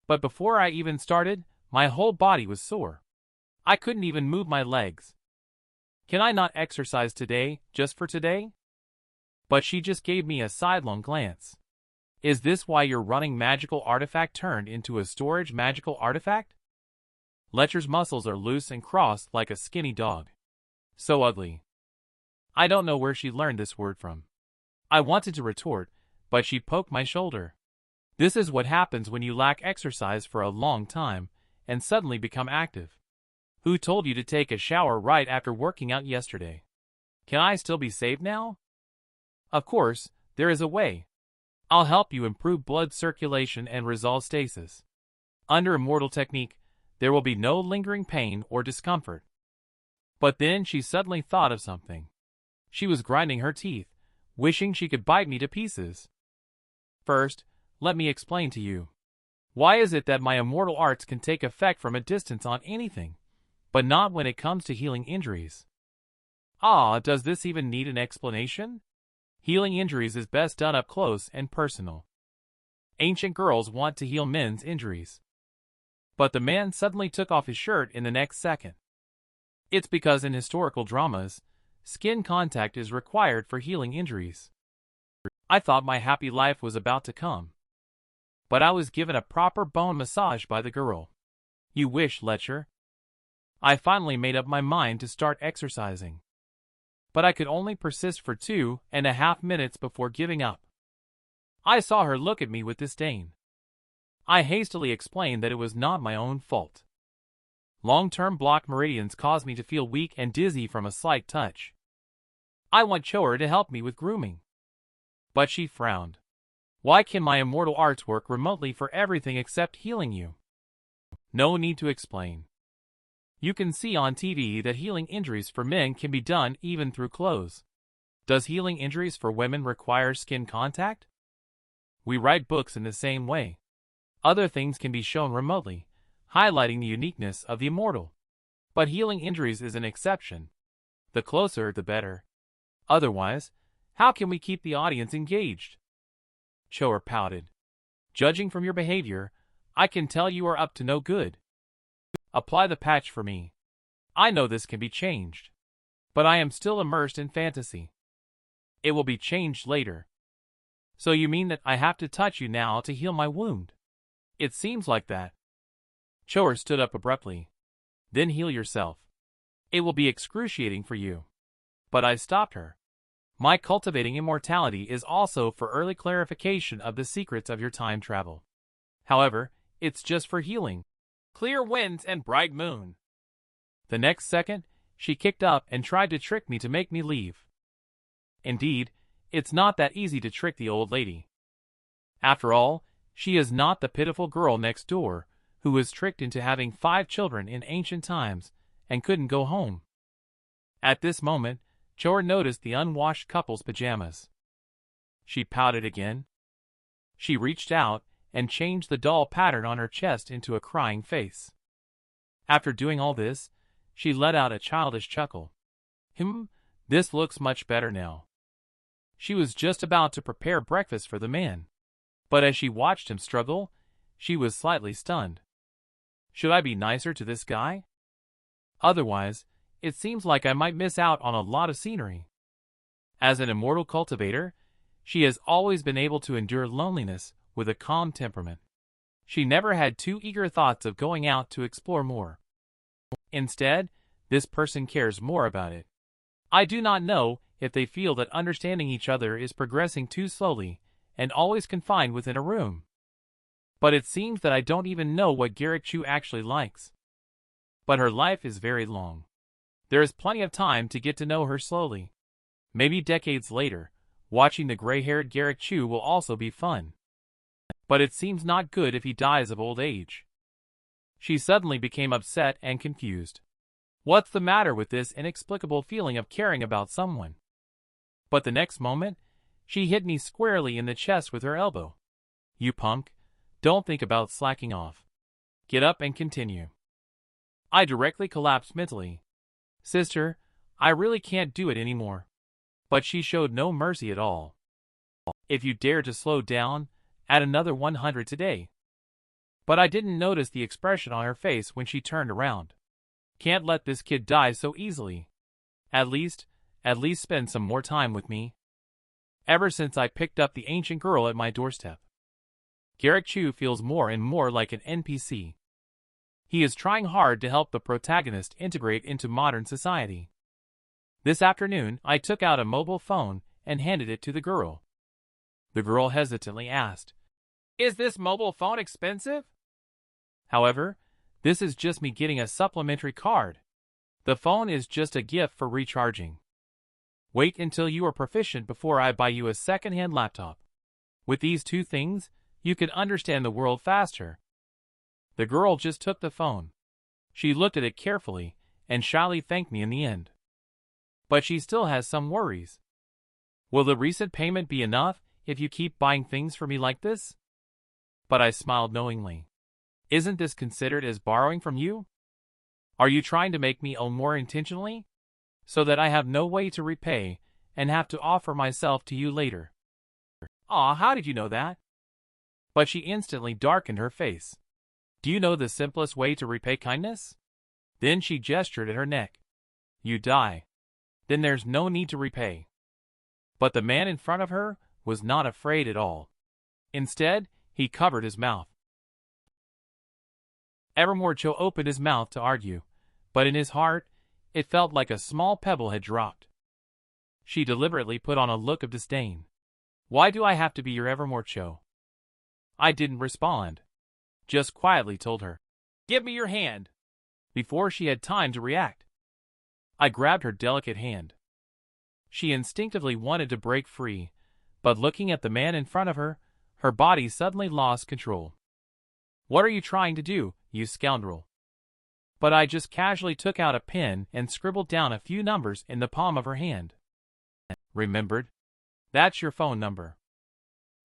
But before I even started, my whole body was sore. I couldn't even move my legs. Can I not exercise today, just for today? But she just gave me a sidelong glance. Is this why your running magical artifact turned into a storage magical artifact? Lecher's muscles are loose and crossed like a skinny dog. So ugly. I don't know where she learned this word from. I wanted to retort, but she poked my shoulder. This is what happens when you lack exercise for a long time and suddenly become active. Who told you to take a shower right after working out yesterday? Can I still be saved now? Of course, there is a way. I'll help you improve blood circulation and resolve stasis. Under immortal technique, there will be no lingering pain or discomfort. But then she suddenly thought of something. She was grinding her teeth, wishing she could bite me to pieces. First, let me explain to you. Why is it that my immortal arts can take effect from a distance on anything, but not when it comes to healing injuries? Does this even need an explanation? Healing injuries is best done up close and personal. Ancient girls want to heal men's injuries. But the man suddenly took off his shirt in the next second. It's because in historical dramas, skin contact is required for healing injuries. I thought my happy life was about to come. But I was given a proper bone massage by the girl. You wish, Letcher. I finally made up my mind to start exercising. But I could only persist for 2.5 minutes before giving up. I saw her look at me with disdain. I hastily explained that it was not my own fault. Long-term blocked meridians cause me to feel weak and dizzy from a slight touch. I want Choer to help me with grooming. But she frowned. Why can my immortal arts work remotely for everything except healing you? No need to explain. You can see on TV that healing injuries for men can be done even through clothes. Does healing injuries for women require skin contact? We write books in the same way. Other things can be shown remotely, highlighting the uniqueness of the immortal. But healing injuries is an exception. The closer, the better. Otherwise, how can we keep the audience engaged? Choer pouted. Judging from your behavior, I can tell you are up to no good. Apply the patch for me. I know this can be changed. But I am still immersed in fantasy. It will be changed later. So you mean that I have to touch you now to heal my wound? It seems like that. Choer stood up abruptly. Then heal yourself. It will be excruciating for you. But I stopped her. My cultivating immortality is also for early clarification of the secrets of your time travel. However, it's just for healing. Clear winds and bright moon. The next second, she kicked up and tried to trick me to make me leave. Indeed, it's not that easy to trick the old lady. After all, she is not the pitiful girl next door, who was tricked into having 5 children in ancient times and couldn't go home. At this moment, Choer noticed the unwashed couple's pajamas. She pouted again. She reached out and changed the doll pattern on her chest into a crying face. After doing all this, she let out a childish chuckle. This looks much better now. She was just about to prepare breakfast for the man. But as she watched him struggle, she was slightly stunned. Should I be nicer to this guy? Otherwise, it seems like I might miss out on a lot of scenery. As an immortal cultivator, she has always been able to endure loneliness with a calm temperament. She never had too eager thoughts of going out to explore more. Instead, this person cares more about it. I do not know if they feel that understanding each other is progressing too slowly and always confined within a room. But it seems that I don't even know what Garrick Chu actually likes. But her life is very long. There is plenty of time to get to know her slowly. Maybe decades later, watching the gray-haired Garrick Chu will also be fun. But it seems not good if he dies of old age. She suddenly became upset and confused. What's the matter with this inexplicable feeling of caring about someone? But the next moment, she hit me squarely in the chest with her elbow. You punk, don't think about slacking off. Get up and continue. I directly collapsed mentally. Sister, I really can't do it anymore. But she showed no mercy at all. If you dare to slow down, add another 100 today. But I didn't notice the expression on her face when she turned around. Can't let this kid die so easily. At least spend some more time with me. Ever since I picked up the ancient girl at my doorstep, Garrick Chu feels more and more like an NPC. He is trying hard to help the protagonist integrate into modern society. This afternoon, I took out a mobile phone and handed it to the girl. The girl hesitantly asked, "Is this mobile phone expensive?" However, this is just me getting a supplementary card. The phone is just a gift for recharging. Wait until you are proficient before I buy you a second-hand laptop. With these 2 things, you can understand the world faster. The girl just took the phone. She looked at it carefully and shyly thanked me in the end. but she still has some worries. Will the recent payment be enough if you keep buying things for me like this? But I smiled knowingly. Isn't this considered as borrowing from you? Are you trying to make me owe more intentionally? So that I have no way to repay and have to offer myself to you later. Aw, how did you know that? But she instantly darkened her face. Do you know the simplest way to repay kindness? Then she gestured at her neck. You die. Then there's no need to repay. But the man in front of her was not afraid at all. Instead, he covered his mouth. Evermore Qiu opened his mouth to argue, but in his heart, it felt like a small pebble had dropped. She deliberately put on a look of disdain. Why do I have to be your Evermore Qiu? I didn't respond. Just quietly told her, give me your hand, before she had time to react. I grabbed her delicate hand. She instinctively wanted to break free, but looking at the man in front of her, her body suddenly lost control. What are you trying to do, you scoundrel? But I just casually took out a pen and scribbled down a few numbers in the palm of her hand. Remembered? That's your phone number.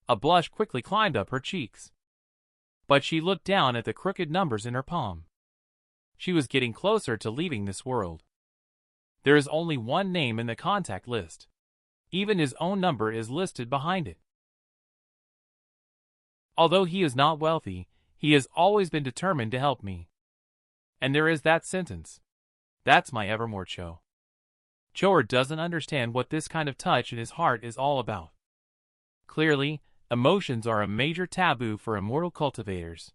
A blush quickly climbed up her cheeks. But she looked down at the crooked numbers in her palm. She was getting closer to leaving this world. There is only one name in the contact list. Even his own number is listed behind it. Although he is not wealthy, he has always been determined to help me. And there is that sentence. That's my Evermore Qiu. Qiu doesn't understand what this kind of touch in his heart is all about. Clearly, emotions are a major taboo for immortal cultivators.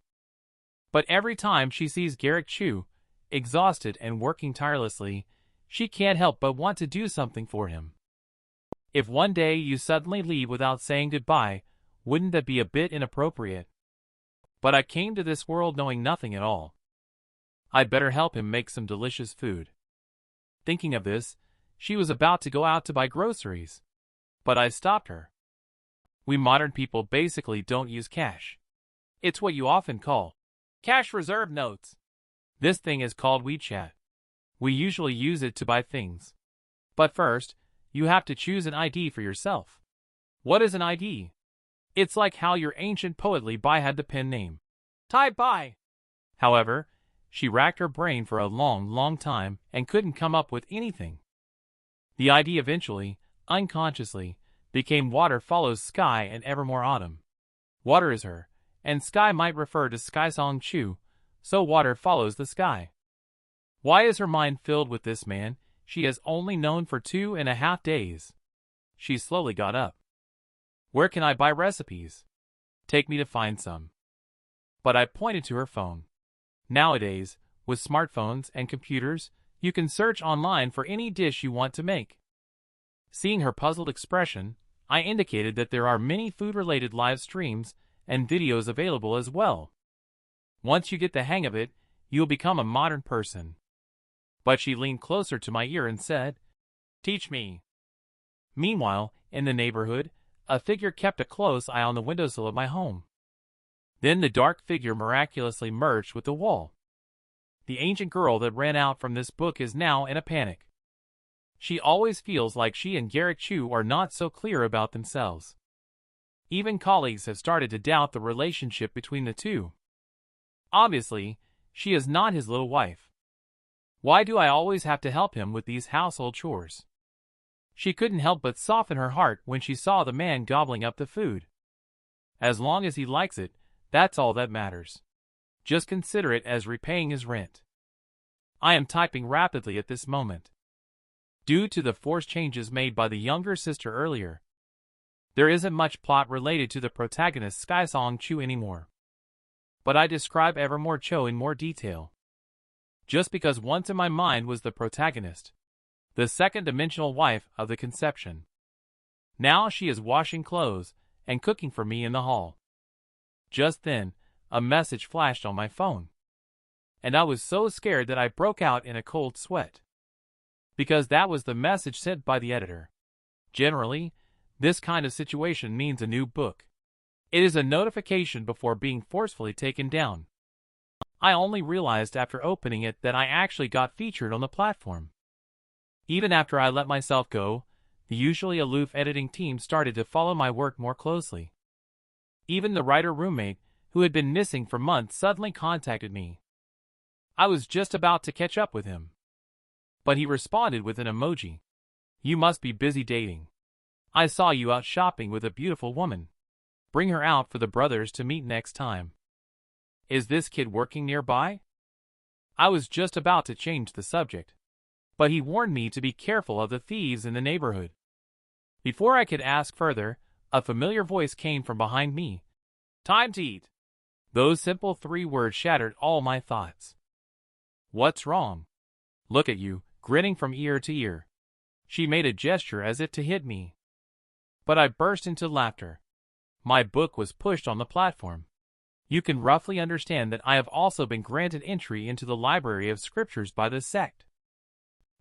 But every time she sees Garrick Chu, exhausted and working tirelessly, she can't help but want to do something for him. If one day you suddenly leave without saying goodbye, wouldn't that be a bit inappropriate? But I came to this world knowing nothing at all. I'd better help him make some delicious food. Thinking of this, she was about to go out to buy groceries. But I stopped her. We modern people basically don't use cash. It's what you often call cash reserve notes. This thing is called WeChat. We usually use it to buy things. But first, you have to choose an ID for yourself. What is an ID? It's like how your ancient poetly Bai had the pen name. Tai Bai. However, she racked her brain for a long time and couldn't come up with anything. The ID eventually, unconsciously, became Water follows Sky and Evermore Autumn. Water is her, and Sky might refer to Sky Song Chu, so Water follows the sky. Why is her mind filled with this man she has only known for 2.5 days? She slowly got up. Where can I buy recipes? Take me to find some. But I pointed to her phone. Nowadays, with smartphones and computers, you can search online for any dish you want to make. Seeing her puzzled expression, I indicated that there are many food-related live streams and videos available as well. Once you get the hang of it, you'll become a modern person. But she leaned closer to my ear and said, teach me. Meanwhile, in the neighborhood, a figure kept a close eye on the windowsill of my home. Then the dark figure miraculously merged with the wall. The ancient girl that ran out from this book is now in a panic. She always feels like she and Garrick Chu are not so clear about themselves. Even colleagues have started to doubt the relationship between the two. Obviously, she is not his little wife. Why do I always have to help him with these household chores? She couldn't help but soften her heart when she saw the man gobbling up the food. As long as he likes it, that's all that matters. Just consider it as repaying his rent. I am typing rapidly at this moment. Due to the forced changes made by the younger sister earlier, there isn't much plot related to the protagonist Sky Song Chu anymore. But I describe Evermore Qiu in more detail. Just because once in my mind was the protagonist, the second-dimensional wife of the conception. Now she is washing clothes and cooking for me in the hall. Just then, a message flashed on my phone. And I was so scared that I broke out in a cold sweat. Because that was the message sent by the editor. Generally, this kind of situation means a new book. It is a notification before being forcefully taken down. I only realized after opening it that I actually got featured on the platform. Even after I let myself go, the usually aloof editing team started to follow my work more closely. Even the writer roommate, who had been missing for months, suddenly contacted me. I was just about to catch up with him, but he responded with an emoji. "You must be busy dating. I saw you out shopping with a beautiful woman. Bring her out for the brothers to meet next time." Is this kid working nearby? I was just about to change the subject, but he warned me to be careful of the thieves in the neighborhood. Before I could ask further, a familiar voice came from behind me. "Time to eat." Those simple 3 words shattered all my thoughts. "What's wrong? Look at you, grinning from ear to ear." She made a gesture as if to hit me, but I burst into laughter. My book was pushed on the platform. You can roughly understand that I have also been granted entry into the library of scriptures by the Sect.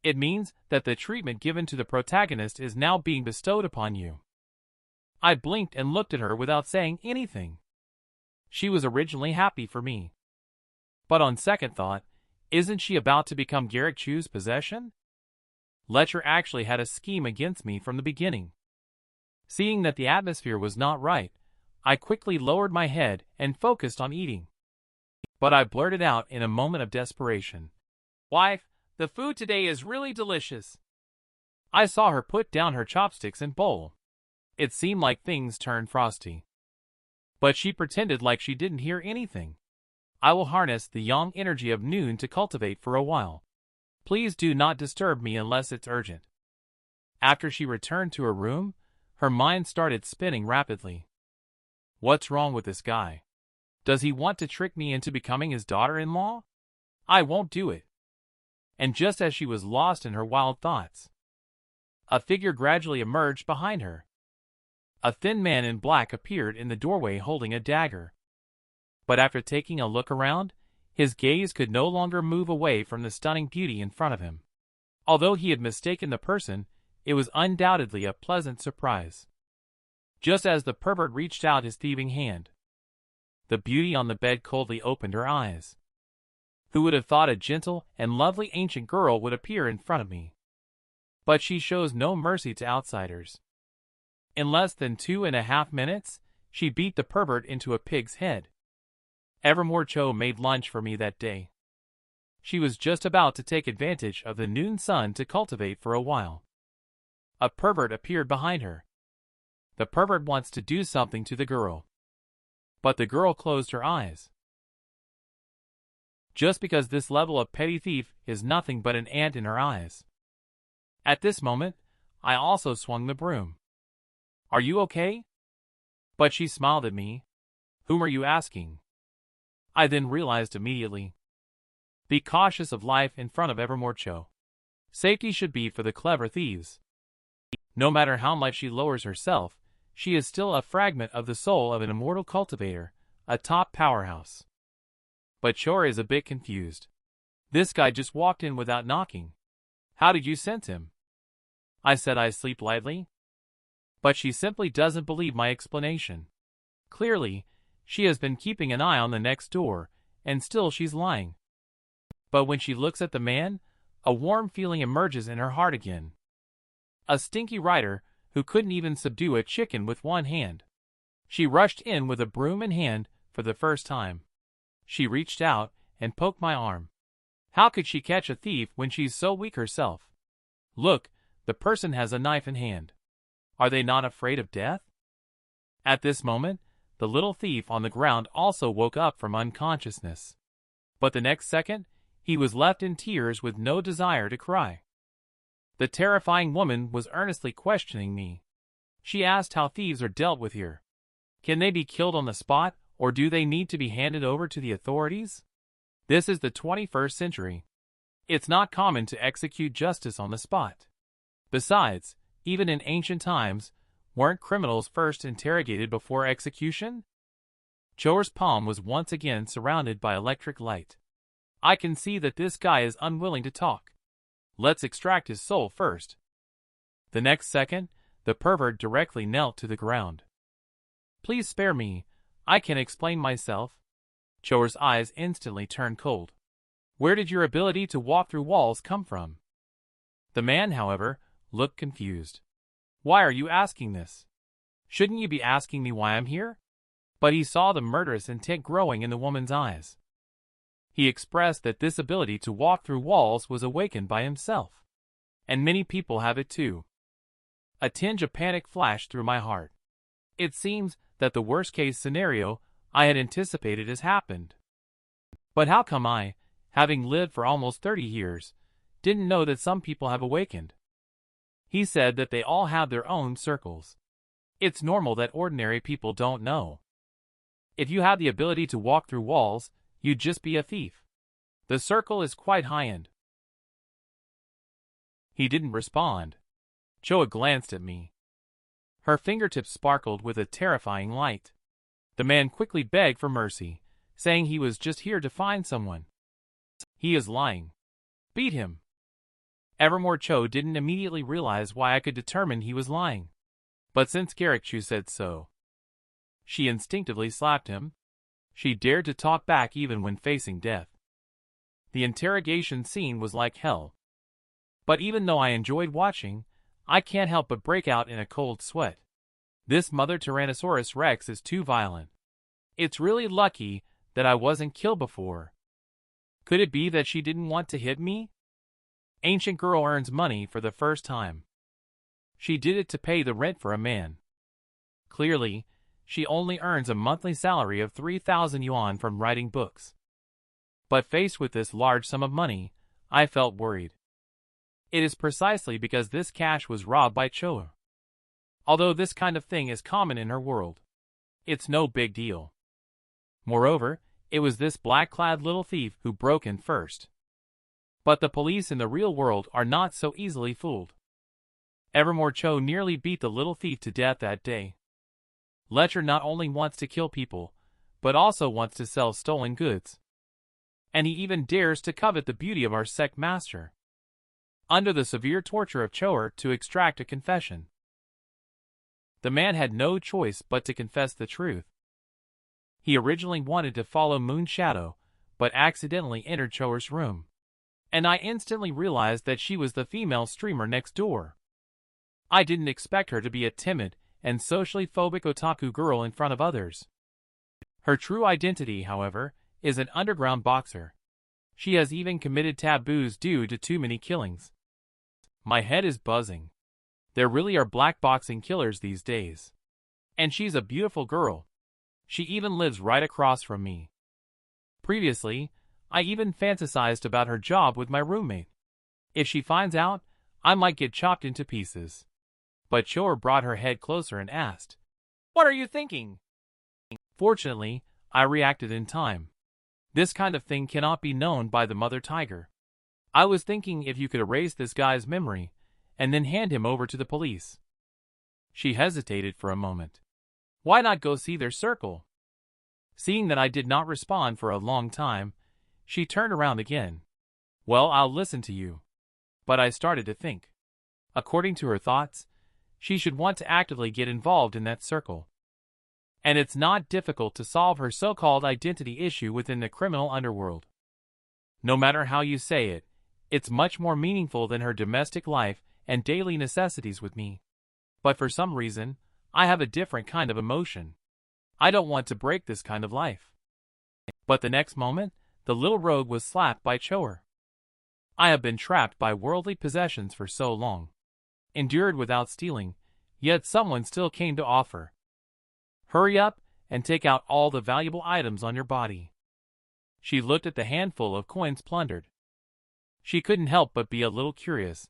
It means that the treatment given to the protagonist is now being bestowed upon you. I blinked and looked at her without saying anything. She was originally happy for me, but on second thought, isn't she about to become Garrick Chu's possession? Letcher actually had a scheme against me from the beginning. Seeing that the atmosphere was not right, I quickly lowered my head and focused on eating. But I blurted out in a moment of desperation, "Wife, the food today is really delicious." I saw her put down her chopsticks and bowl. It seemed like things turned frosty, but she pretended like she didn't hear anything. "I will harness the yang energy of noon to cultivate for a while. Please do not disturb me unless it's urgent." After she returned to her room, her mind started spinning rapidly. What's wrong with this guy? Does he want to trick me into becoming his daughter-in-law? I won't do it. And just as she was lost in her wild thoughts, a figure gradually emerged behind her. A thin man in black appeared in the doorway holding a dagger. But after taking a look around, his gaze could no longer move away from the stunning beauty in front of him. Although he had mistaken the person, it was undoubtedly a pleasant surprise. Just as the pervert reached out his thieving hand, the beauty on the bed coldly opened her eyes. Who would have thought a gentle and lovely ancient girl would appear in front of me? But she shows no mercy to outsiders. In less than 2.5 minutes, she beat the pervert into a pig's head. Evermore Qiu made lunch for me that day. She was just about to take advantage of the noon sun to cultivate for a while. A pervert appeared behind her. The pervert wants to do something to the girl, but the girl closed her eyes. Just because this level of petty thief is nothing but an ant in her eyes. At this moment, I also swung the broom. "Are you okay?" But she smiled at me. "Whom are you asking?" I then realized immediately. Be cautious of life in front of Evermore Qiu. Safety should be for the clever thieves. No matter how much she lowers herself, she is still a fragment of the soul of an immortal cultivator, a top powerhouse. But Qiu is a bit confused. This guy just walked in without knocking. How did you sense him? I said I sleep lightly. But she simply doesn't believe my explanation. Clearly, she has been keeping an eye on the next door, and still she's lying. But when she looks at the man, a warm feeling emerges in her heart again. A stinky writer who couldn't even subdue a chicken with one hand. She rushed in with a broom in hand for the first time. She reached out and poked my arm. How could she catch a thief when she's so weak herself? Look, the person has a knife in hand. Are they not afraid of death? At this moment, the little thief on the ground also woke up from unconsciousness. But the next second, he was left in tears with no desire to cry. The terrifying woman was earnestly questioning me. She asked how thieves are dealt with here. Can they be killed on the spot, or do they need to be handed over to the authorities? This is the 21st century. It's not common to execute justice on the spot. Besides, even in ancient times, weren't criminals first interrogated before execution? Qiu's palm was once again surrounded by electric light. I can see that this guy is unwilling to talk. Let's extract his soul first. The next second, the pervert directly knelt to the ground. Please spare me. I can explain myself. Qiu's eyes instantly turned cold. Where did your ability to walk through walls come from? The man, however, looked confused. Why are you asking this? Shouldn't you be asking me why I'm here? But he saw the murderous intent growing in the woman's eyes. He expressed that this ability to walk through walls was awakened by himself. And many people have it too. A tinge of panic flashed through my heart. It seems that the worst-case scenario I had anticipated has happened. But how come I, having lived for almost 30 years, didn't know that some people have awakened? He said that they all have their own circles. It's normal that ordinary people don't know. If you had the ability to walk through walls, you'd just be a thief. The circle is quite high-end. He didn't respond. Choa glanced at me. Her fingertips sparkled with a terrifying light. The man quickly begged for mercy, saying he was just here to find someone. He is lying. Beat him. Evermore Qiu didn't immediately realize why I could determine he was lying. But since Garrick Chu said so, she instinctively slapped him. She dared to talk back even when facing death. The interrogation scene was like hell. But even though I enjoyed watching, I can't help but break out in a cold sweat. This mother Tyrannosaurus Rex is too violent. It's really lucky that I wasn't killed before. Could it be that she didn't want to hit me? Ancient girl earns money for the first time. She did it to pay the rent for a man. Clearly, she only earns a monthly salary of 3,000 yuan from writing books. But faced with this large sum of money, I felt worried. It is precisely because this cash was robbed by Choa. Although this kind of thing is common in her world, it's no big deal. Moreover, it was this black-clad little thief who broke in first. But the police in the real world are not so easily fooled. Evermore Qiu nearly beat the little thief to death that day. Ledger not only wants to kill people, but also wants to sell stolen goods. And he even dares to covet the beauty of our sect master, under the severe torture of Choa to extract a confession. The man had no choice but to confess the truth. He originally wanted to follow Moon's shadow, but accidentally entered Choa's room. And I instantly realized that she was the female streamer next door. I didn't expect her to be a timid and socially phobic otaku girl in front of others. Her true identity, however, is an underground boxer. She has even committed taboos due to too many killings. My head is buzzing. There really are black boxing killers these days. And she's a beautiful girl. She even lives right across from me. Previously, I even fantasized about her job with my roommate. If she finds out, I might get chopped into pieces. But Choa brought her head closer and asked, "What are you thinking?" Fortunately, I reacted in time. This kind of thing cannot be known by the mother tiger. I was thinking if you could erase this guy's memory, and then hand him over to the police. She hesitated for a moment. Why not go see their circle? Seeing that I did not respond for a long time, she turned around again. Well, I'll listen to you. But I started to think. According to her thoughts, she should want to actively get involved in that circle. And it's not difficult to solve her so-called identity issue within the criminal underworld. No matter how you say it, it's much more meaningful than her domestic life and daily necessities with me. But for some reason, I have a different kind of emotion. I don't want to break this kind of life. But the next moment, the little rogue was slapped by Choa. I have been trapped by worldly possessions for so long. Endured without stealing, yet someone still came to offer. Hurry up and take out all the valuable items on your body. She looked at the handful of coins plundered. She couldn't help but be a little curious.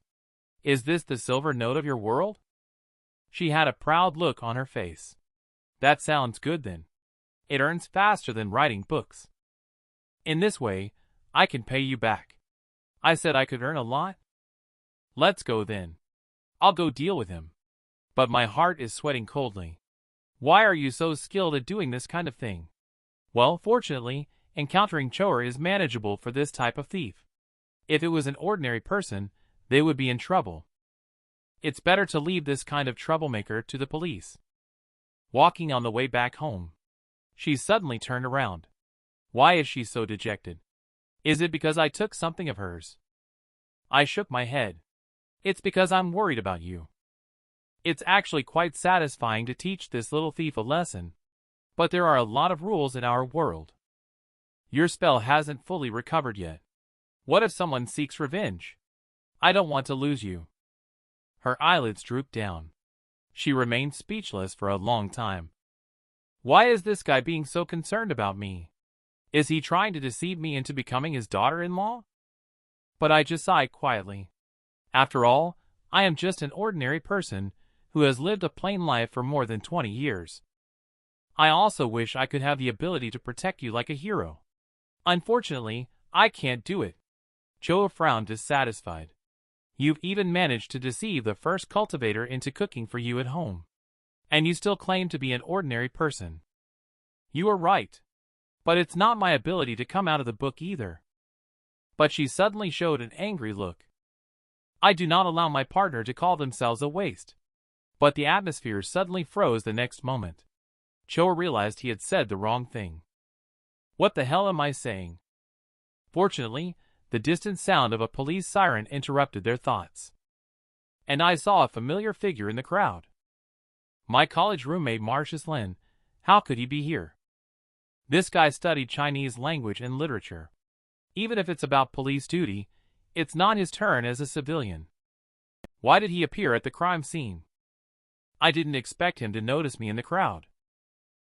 Is this the silver note of your world? She had a proud look on her face. That sounds good then. It earns faster than writing books. In this way, I can pay you back. I said I could earn a lot? Let's go then. I'll go deal with him. But my heart is sweating coldly. Why are you so skilled at doing this kind of thing? Well, fortunately, encountering Choa is manageable for this type of thief. If it was an ordinary person, they would be in trouble. It's better to leave this kind of troublemaker to the police. Walking on the way back home, she suddenly turned around. Why is she so dejected? Is it because I took something of hers? I shook my head. It's because I'm worried about you. It's actually quite satisfying to teach this little thief a lesson, but there are a lot of rules in our world. Your spell hasn't fully recovered yet. What if someone seeks revenge? I don't want to lose you." Her eyelids drooped down. She remained speechless for a long time. Why is this guy being so concerned about me? Is he trying to deceive me into becoming his daughter-in-law? But I just sighed quietly. After all, I am just an ordinary person who has lived a plain life for more than 20 years. I also wish I could have the ability to protect you like a hero. Unfortunately, I can't do it. Qiu frowned dissatisfied. You've even managed to deceive the first cultivator into cooking for you at home. And you still claim to be an ordinary person. You are right. But it's not my ability to come out of the book either. But she suddenly showed an angry look. I do not allow my partner to call themselves a waste. But the atmosphere suddenly froze the next moment. Qiu realized he had said the wrong thing. What the hell am I saying? Fortunately, the distant sound of a police siren interrupted their thoughts. And I saw a familiar figure in the crowd. My college roommate Marcius Lin. How could he be here? This guy studied Chinese language and literature. Even if it's about police duty, it's not his turn as a civilian. Why did he appear at the crime scene? I didn't expect him to notice me in the crowd.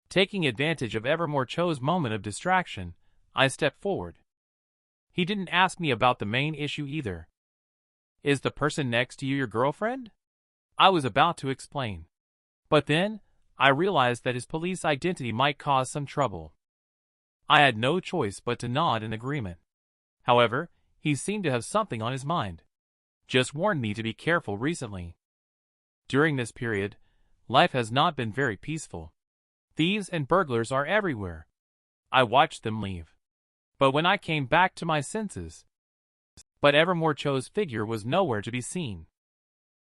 Taking advantage of Evermore Qiu's moment of distraction, I stepped forward. He didn't ask me about the main issue either. Is the person next to you your girlfriend? I was about to explain. But then, I realized that his police identity might cause some trouble. I had no choice but to nod in agreement. However, he seemed to have something on his mind. Just warned me to be careful recently. During this period, life has not been very peaceful. Thieves and burglars are everywhere. I watched them leave. But when I came back to my senses, Evermore Qiu's figure was nowhere to be seen.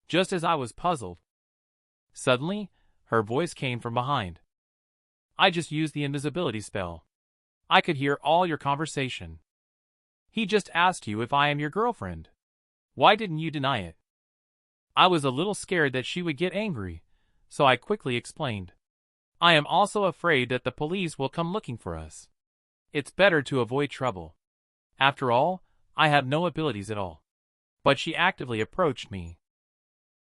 Just as I was puzzled, suddenly, her voice came from behind. I just used the invisibility spell. I could hear all your conversation. He just asked you if I am your girlfriend. Why didn't you deny it? I was a little scared that she would get angry, so I quickly explained. I am also afraid that the police will come looking for us. It's better to avoid trouble. After all, I have no abilities at all. But she actively approached me.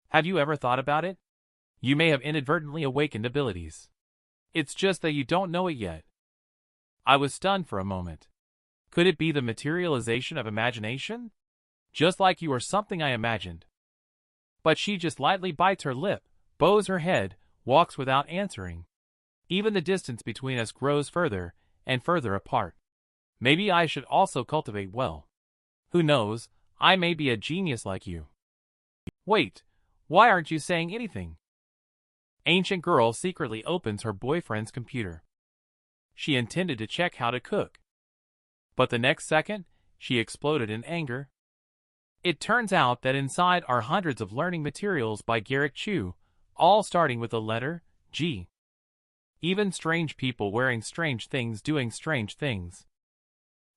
Have you ever thought about it? You may have inadvertently awakened abilities. It's just that you don't know it yet. I was stunned for a moment. Could it be the materialization of imagination? Just like you or something I imagined. But she just lightly bites her lip, bows her head, walks without answering. Even the distance between us grows further and further apart. Maybe I should also cultivate well. Who knows, I may be a genius like you. Wait, why aren't you saying anything? Ancient girl secretly opens her boyfriend's computer. She intended to check how to cook. But the next second, she exploded in anger. It turns out that inside are hundreds of learning materials by Garrick Chu, all starting with the letter G. Even strange people wearing strange things doing strange things.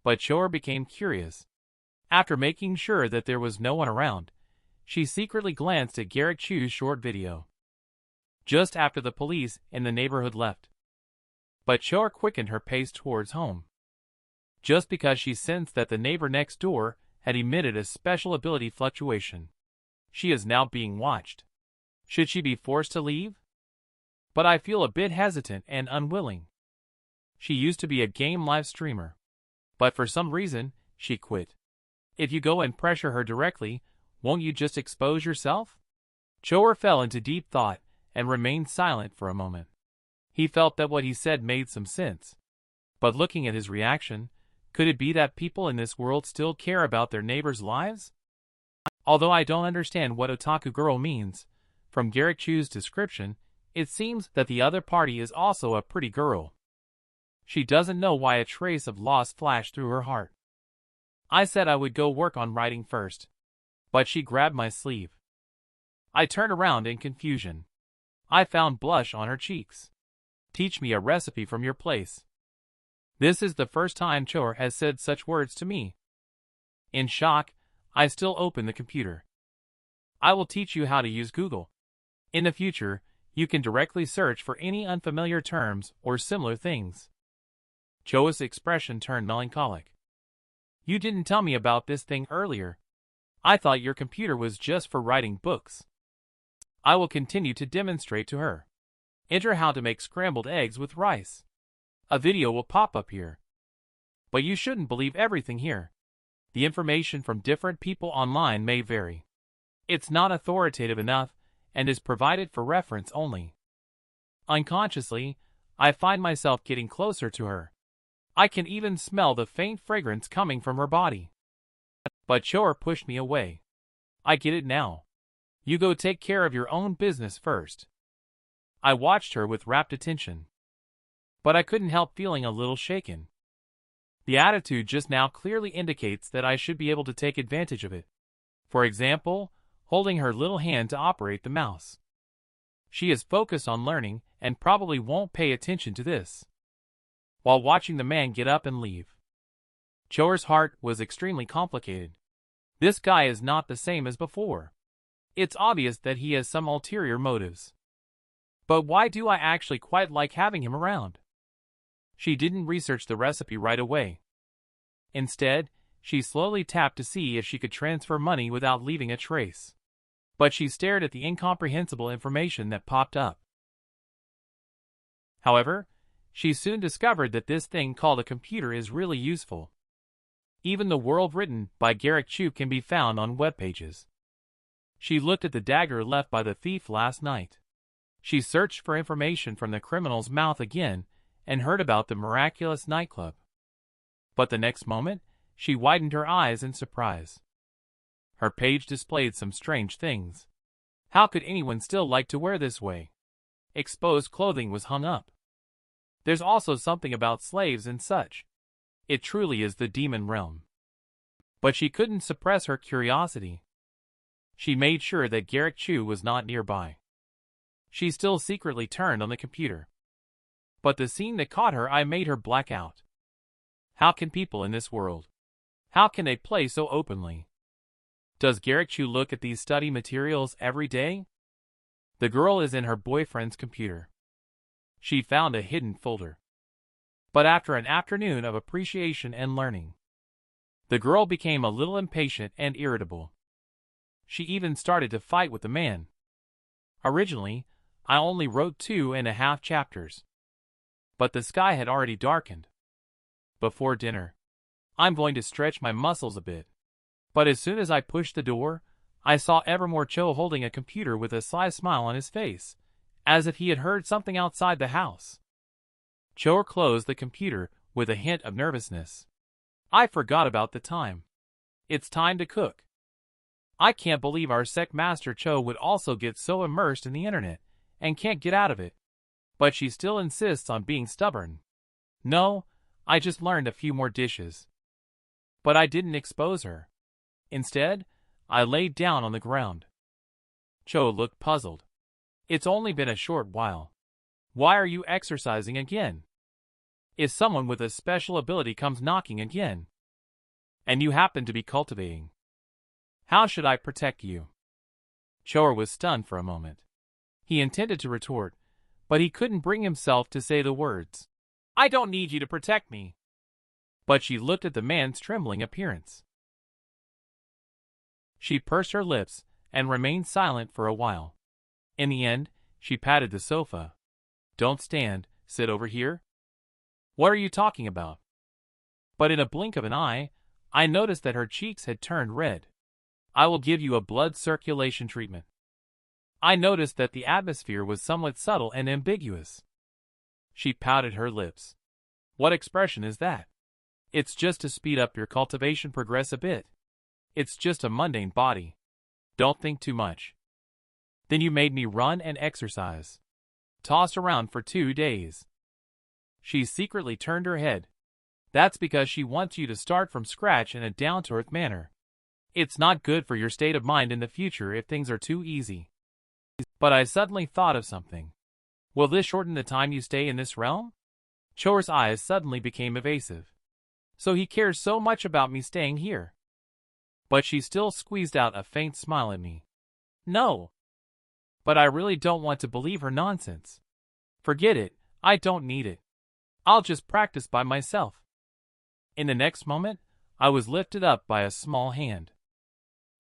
But Qiu became curious. After making sure that there was no one around, she secretly glanced at Garrick Chu's short video. Just after the police in the neighborhood left. But Qiu quickened her pace towards home. Just because she sensed that the neighbor next door had emitted a special ability fluctuation. She is now being watched. Should she be forced to leave? But I feel a bit hesitant and unwilling. She used to be a game live streamer. But for some reason, she quit. If you go and pressure her directly, won't you just expose yourself? Qiu fell into deep thought and remained silent for a moment. He felt that what he said made some sense. But looking at his reaction, could it be that people in this world still care about their neighbors' lives? Although I don't understand what otaku girl means, from Garrick Chu's description, it seems that the other party is also a pretty girl. She doesn't know why a trace of loss flashed through her heart. I said I would go work on writing first. But she grabbed my sleeve. I turned around in confusion. I found blush on her cheeks. Teach me a recipe from your place. This is the first time Qiu has said such words to me. In shock, I still opened the computer. I will teach you how to use Google. In the future, you can directly search for any unfamiliar terms or similar things. Qiu's expression turned melancholic. You didn't tell me about this thing earlier. I thought your computer was just for writing books. I will continue to demonstrate to her. Enter how to make scrambled eggs with rice. A video will pop up here. But you shouldn't believe everything here. The information from different people online may vary. It's not authoritative enough and is provided for reference only. Unconsciously, I find myself getting closer to her. I can even smell the faint fragrance coming from her body. But Qiu pushed me away. I get it now. You go take care of your own business first. I watched her with rapt attention. But I couldn't help feeling a little shaken. The attitude just now clearly indicates that I should be able to take advantage of it. For example, holding her little hand to operate the mouse. She is focused on learning and probably won't pay attention to this. While watching the man get up and leave. Qiu's heart was extremely complicated. This guy is not the same as before. It's obvious that he has some ulterior motives. But why do I actually quite like having him around? She didn't research the recipe right away. Instead, she slowly tapped to see if she could transfer money without leaving a trace. But she stared at the incomprehensible information that popped up. However, she soon discovered that this thing called a computer is really useful. Even the world written by Garrick Chu can be found on web pages. She looked at the dagger left by the thief last night. She searched for information from the criminal's mouth again and heard about the miraculous nightclub. But the next moment, she widened her eyes in surprise. Her page displayed some strange things. How could anyone still like to wear this way? Exposed clothing was hung up. There's also something about slaves and such. It truly is the demon realm. But she couldn't suppress her curiosity. She made sure that Garrick Chu was not nearby. She still secretly turned on the computer. But the scene that caught her eye made her black out. How can people in this world? How can they play so openly? Does Garrick Chu look at these study materials every day? The girl is in her boyfriend's computer. She found a hidden folder. But after an afternoon of appreciation and learning, the girl became a little impatient and irritable. She even started to fight with the man. Originally, I only wrote 2.5 chapters. But the sky had already darkened. Before dinner, I'm going to stretch my muscles a bit. But as soon as I pushed the door, I saw Evermore Qiu holding a computer with a sly smile on his face, as if he had heard something outside the house. Qiu closed the computer with a hint of nervousness. I forgot about the time. It's time to cook. I can't believe our Sect Master Qiu would also get so immersed in the internet and can't get out of it. But she still insists on being stubborn. No, I just learned a few more dishes. But I didn't expose her. Instead, I laid down on the ground. Qiu looked puzzled. It's only been a short while. Why are you exercising again? If someone with a special ability comes knocking again, and you happen to be cultivating, how should I protect you? Qiu was stunned for a moment. He intended to retort, but he couldn't bring himself to say the words. I don't need you to protect me. But she looked at the man's trembling appearance. She pursed her lips and remained silent for a while. In the end, she patted the sofa. Don't stand, sit over here. What are you talking about? But in a blink of an eye, I noticed that her cheeks had turned red. I will give you a blood circulation treatment. I noticed that the atmosphere was somewhat subtle and ambiguous. She pouted her lips. What expression is that? It's just to speed up your cultivation progress a bit. It's just a mundane body. Don't think too much. Then you made me run and exercise. Toss around for 2 days. She secretly turned her head. That's because she wants you to start from scratch in a down-to-earth manner. It's not good for your state of mind in the future if things are too easy. But I suddenly thought of something. Will this shorten the time you stay in this realm? Qiu's eyes suddenly became evasive. So he cares so much about me staying here. But she still squeezed out a faint smile at me. No. But I really don't want to believe her nonsense. Forget it, I don't need it. I'll just practice by myself. In the next moment, I was lifted up by a small hand.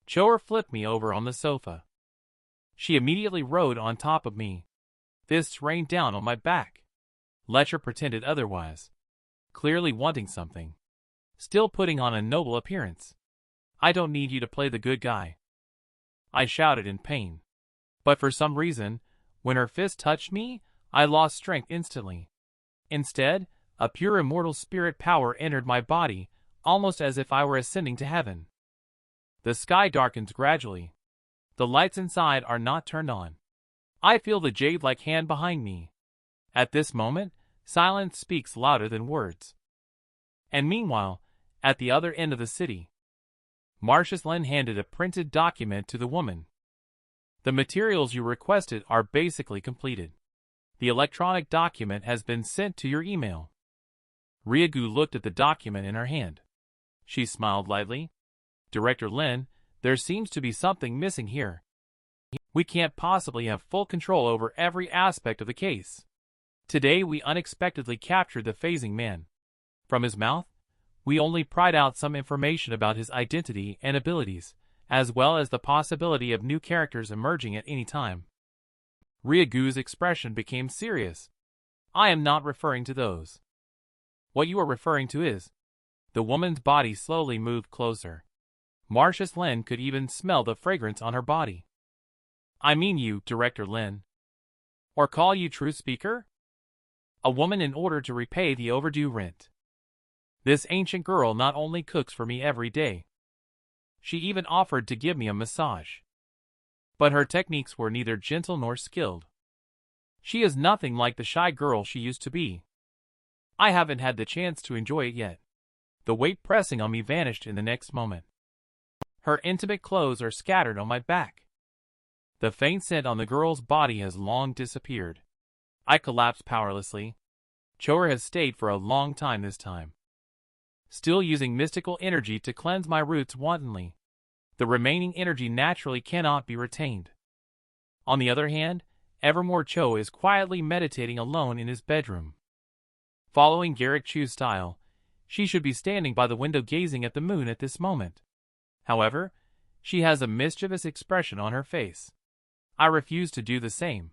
Choer flipped me over on the sofa. She immediately rode on top of me. Fists rained down on my back. Letcher pretended otherwise, clearly wanting something. Still putting on a noble appearance. I don't need you to play the good guy. I shouted in pain. But for some reason, when her fist touched me, I lost strength instantly. Instead, a pure immortal spirit power entered my body, almost as if I were ascending to heaven. The sky darkens gradually. The lights inside are not turned on. I feel the jade-like hand behind me. At this moment, silence speaks louder than words. And meanwhile, at the other end of the city, Marcius Lin handed a printed document to the woman. The materials you requested are basically completed. The electronic document has been sent to your email. Ryagu looked at the document in her hand. She smiled lightly. Director Lin, there seems to be something missing here. We can't possibly have full control over every aspect of the case. Today we unexpectedly captured the phasing man. From his mouth, we only pried out some information about his identity and abilities, as well as the possibility of new characters emerging at any time. Ryagu's expression became serious. I am not referring to those. What you are referring to is... The woman's body slowly moved closer. Marcius Lin could even smell the fragrance on her body. I mean you, Director Lin. Or call you True Speaker? A woman in order to repay the overdue rent. This ancient girl not only cooks for me every day. She even offered to give me a massage. But her techniques were neither gentle nor skilled. She is nothing like the shy girl she used to be. I haven't had the chance to enjoy it yet. The weight pressing on me vanished in the next moment. Her intimate clothes are scattered on my back. The faint scent on the girl's body has long disappeared. I collapsed powerlessly. Choer has stayed for a long time this time. Still using mystical energy to cleanse my roots wantonly. The remaining energy naturally cannot be retained. On the other hand, Evermore Qiu is quietly meditating alone in his bedroom. Following Garrick Chu's style, she should be standing by the window gazing at the moon at this moment. However, she has a mischievous expression on her face. I refuse to do the same.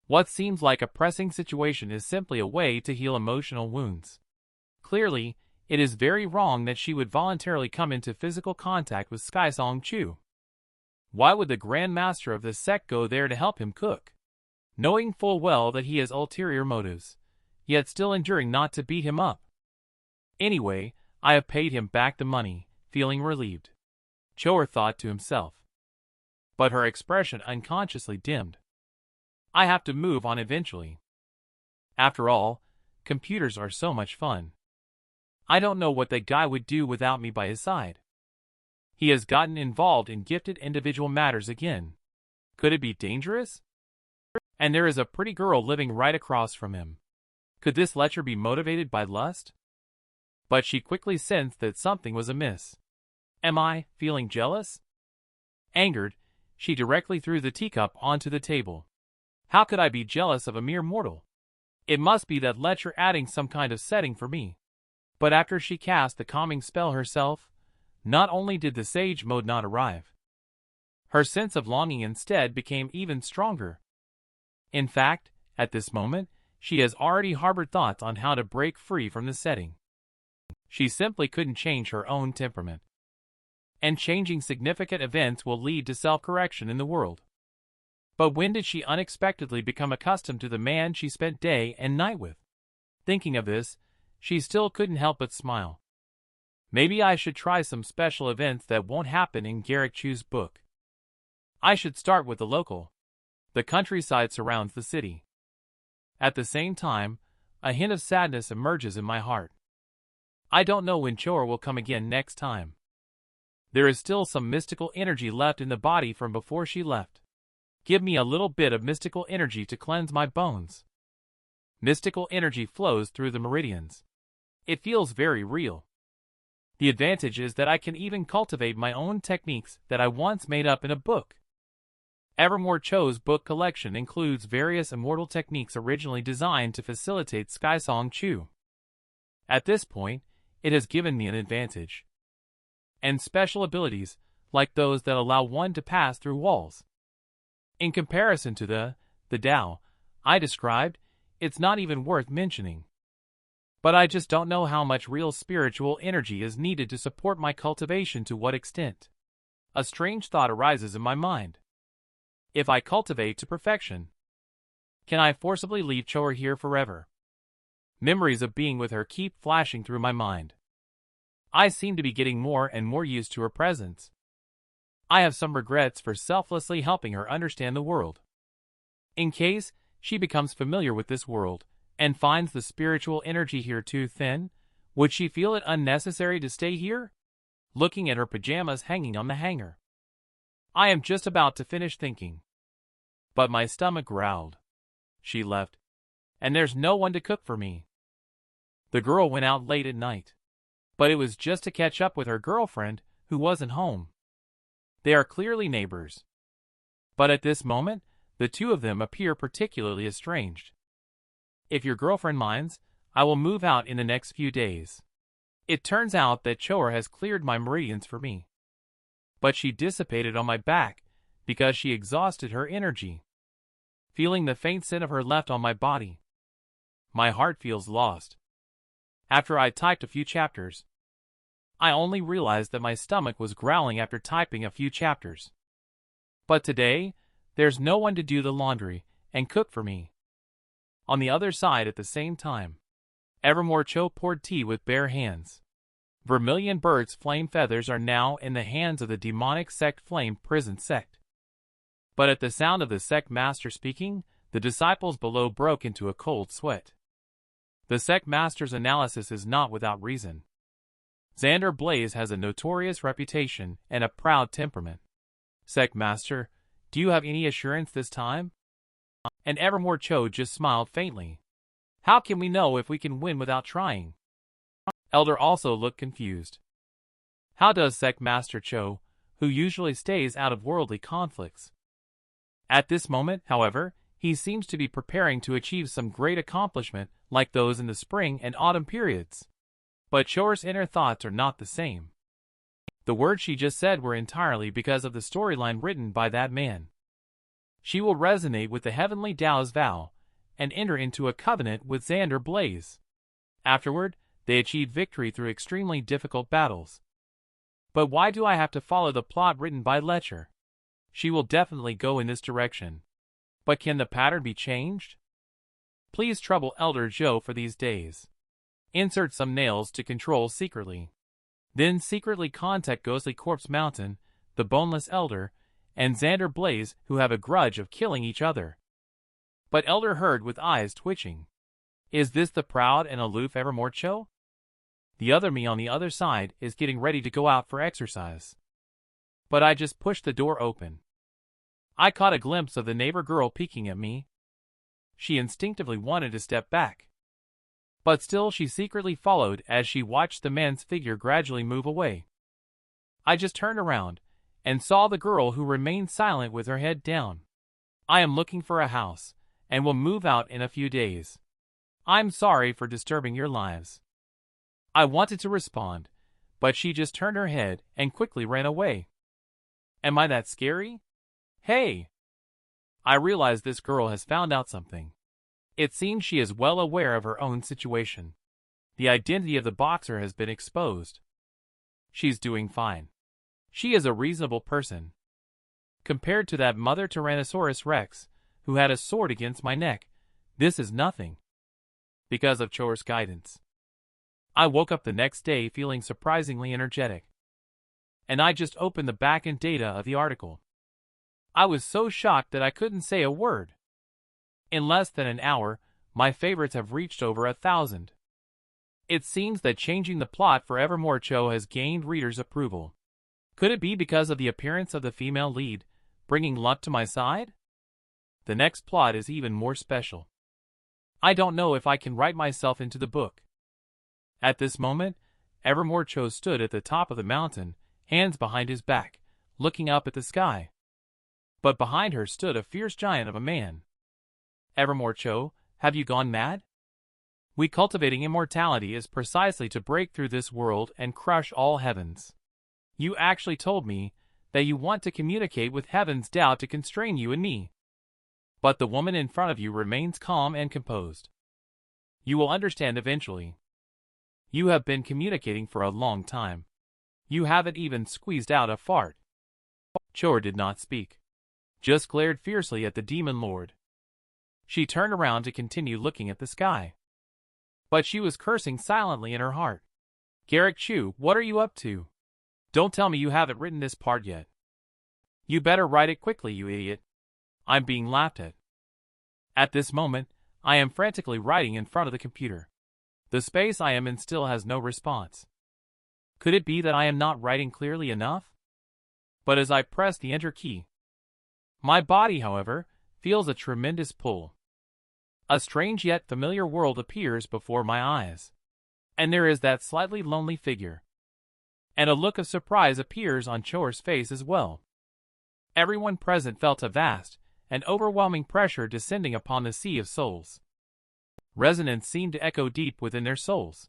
What seems like a pressing situation is simply a way to heal emotional wounds. Clearly, it is very wrong that she would voluntarily come into physical contact with Skysong Chu. Why would the Grand Master of the Sect go there to help him cook? Knowing full well that he has ulterior motives, yet still enduring not to beat him up. Anyway, I have paid him back the money, feeling relieved. Choer thought to himself. But her expression unconsciously dimmed. I have to move on eventually. After all, computers are so much fun. I don't know what that guy would do without me by his side. He has gotten involved in gifted individual matters again. Could it be dangerous? And there is a pretty girl living right across from him. Could this lecher be motivated by lust? But she quickly sensed that something was amiss. Am I feeling jealous? Angered, she directly threw the teacup onto the table. How could I be jealous of a mere mortal? It must be that lecher adding some kind of setting for me. But after she cast the calming spell herself, not only did the sage mode not arrive, her sense of longing instead became even stronger. In fact, at this moment, she has already harbored thoughts on how to break free from the setting. She simply couldn't change her own temperament. And changing significant events will lead to self-correction in the world. But when did she unexpectedly become accustomed to the man she spent day and night with? Thinking of this, she still couldn't help but smile. Maybe I should try some special events that won't happen in Garrick Chu's book. I should start with the local. The countryside surrounds the city. At the same time, a hint of sadness emerges in my heart. I don't know when Choer will come again next time. There is still some mystical energy left in the body from before she left. Give me a little bit of mystical energy to cleanse my bones. Mystical energy flows through the meridians. It feels very real. The advantage is that I can even cultivate my own techniques that I once made up in a book. Evermore Qiu's book collection includes various immortal techniques originally designed to facilitate Skysong Qiu. At this point, it has given me an advantage. And special abilities, like those that allow one to pass through walls. In comparison to the Tao I described, it's not even worth mentioning. But I just don't know how much real spiritual energy is needed to support my cultivation. To what extent? A strange thought arises in my mind. If I cultivate to perfection, can I forcibly leave Qiu here forever? Memories of being with her keep flashing through my mind. I seem to be getting more and more used to her presence. I have some regrets for selflessly helping her understand the world. In case she becomes familiar with this world and finds the spiritual energy here too thin, would she feel it unnecessary to stay here? Looking at her pajamas hanging on the hanger, I am just about to finish thinking. But my stomach growled. She left, and there's no one to cook for me. The girl went out late at night, but it was just to catch up with her girlfriend, who wasn't home. They are clearly neighbors. But at this moment, the two of them appear particularly estranged. If your girlfriend minds, I will move out in the next few days. It turns out that Qiu has cleared my meridians for me. But she dissipated on my back because she exhausted her energy. Feeling the faint scent of her left on my body, my heart feels lost. After I typed a few chapters, I only realized that my stomach was growling after typing a few chapters. But today, there's no one to do the laundry and cook for me. On the other side at the same time, Evermore Qiu poured tea with bare hands. Vermilion bird's flame feathers are now in the hands of the demonic Sect flame prison Sect. But at the sound of the Sect master speaking, the disciples below broke into a cold sweat. The Sect master's analysis is not without reason. Xander Blaze has a notorious reputation and a proud temperament. Sect master, do you have any assurance this time? And Evermore Qiu just smiled faintly. How can we know if we can win without trying? Elder also looked confused. How does Sect Master Qiu, who usually stays out of worldly conflicts? At this moment, however, he seems to be preparing to achieve some great accomplishment like those in the spring and autumn periods. But Qiu's inner thoughts are not the same. The words she just said were entirely because of the storyline written by that man. She will resonate with the heavenly Tao's vow and enter into a covenant with Xander Blaze. Afterward, they achieve victory through extremely difficult battles. But why do I have to follow the plot written by Lecher? She will definitely go in this direction. But can the pattern be changed? Please trouble Elder Zhou for these days. Insert some nails to control secretly. Then secretly contact Ghostly Corpse Mountain, the Boneless Elder, and Xander Blaze, who have a grudge of killing each other. But Elder heard with eyes twitching. Is this the proud and aloof Evermore Qiu? The other me on the other side is getting ready to go out for exercise. But I just pushed the door open. I caught a glimpse of the neighbor girl peeking at me. She instinctively wanted to step back. But still she secretly followed as she watched the man's figure gradually move away. I just turned around and saw the girl, who remained silent with her head down. I am looking for a house and will move out in a few days. I'm sorry for disturbing your lives. I wanted to respond, but she just turned her head and quickly ran away. Am I that scary? Hey! I realize this girl has found out something. It seems she is well aware of her own situation. The identity of the boxer has been exposed. She's doing fine. She is a reasonable person. Compared to that Mother Tyrannosaurus Rex, who had a sword against my neck, this is nothing. Because of Qiu's guidance, I woke up the next day feeling surprisingly energetic. And I just opened the back-end data of the article. I was so shocked that I couldn't say a word. In less than an hour, my favorites have reached over 1,000. It seems that changing the plot for Evermore Qiu has gained readers' approval. Could it be because of the appearance of the female lead, bringing luck to my side? The next plot is even more special. I don't know if I can write myself into the book. At this moment, Evermore Qiu stood at the top of the mountain, hands behind his back, looking up at the sky. But behind her stood a fierce giant of a man. Evermore Qiu, have you gone mad? We cultivating immortality is precisely to break through this world and crush all heavens. You actually told me that you want to communicate with heaven's doubt to constrain you and me. But the woman in front of you remains calm and composed. You will understand eventually. You have been communicating for a long time. You haven't even squeezed out a fart. Qiu did not speak, just glared fiercely at the demon lord. She turned around to continue looking at the sky. But she was cursing silently in her heart. Garrick Chu, what are you up to? Don't tell me you haven't written this part yet. You better write it quickly, you idiot. I'm being laughed at. At this moment, I am frantically writing in front of the computer. The space I am in still has no response. Could it be that I am not writing clearly enough? But as I press the enter key, my body, however, feels a tremendous pull. A strange yet familiar world appears before my eyes. And there is that slightly lonely figure. And a look of surprise appears on Qiu's face as well. Everyone present felt a vast and overwhelming pressure descending upon the sea of souls. Resonance seemed to echo deep within their souls.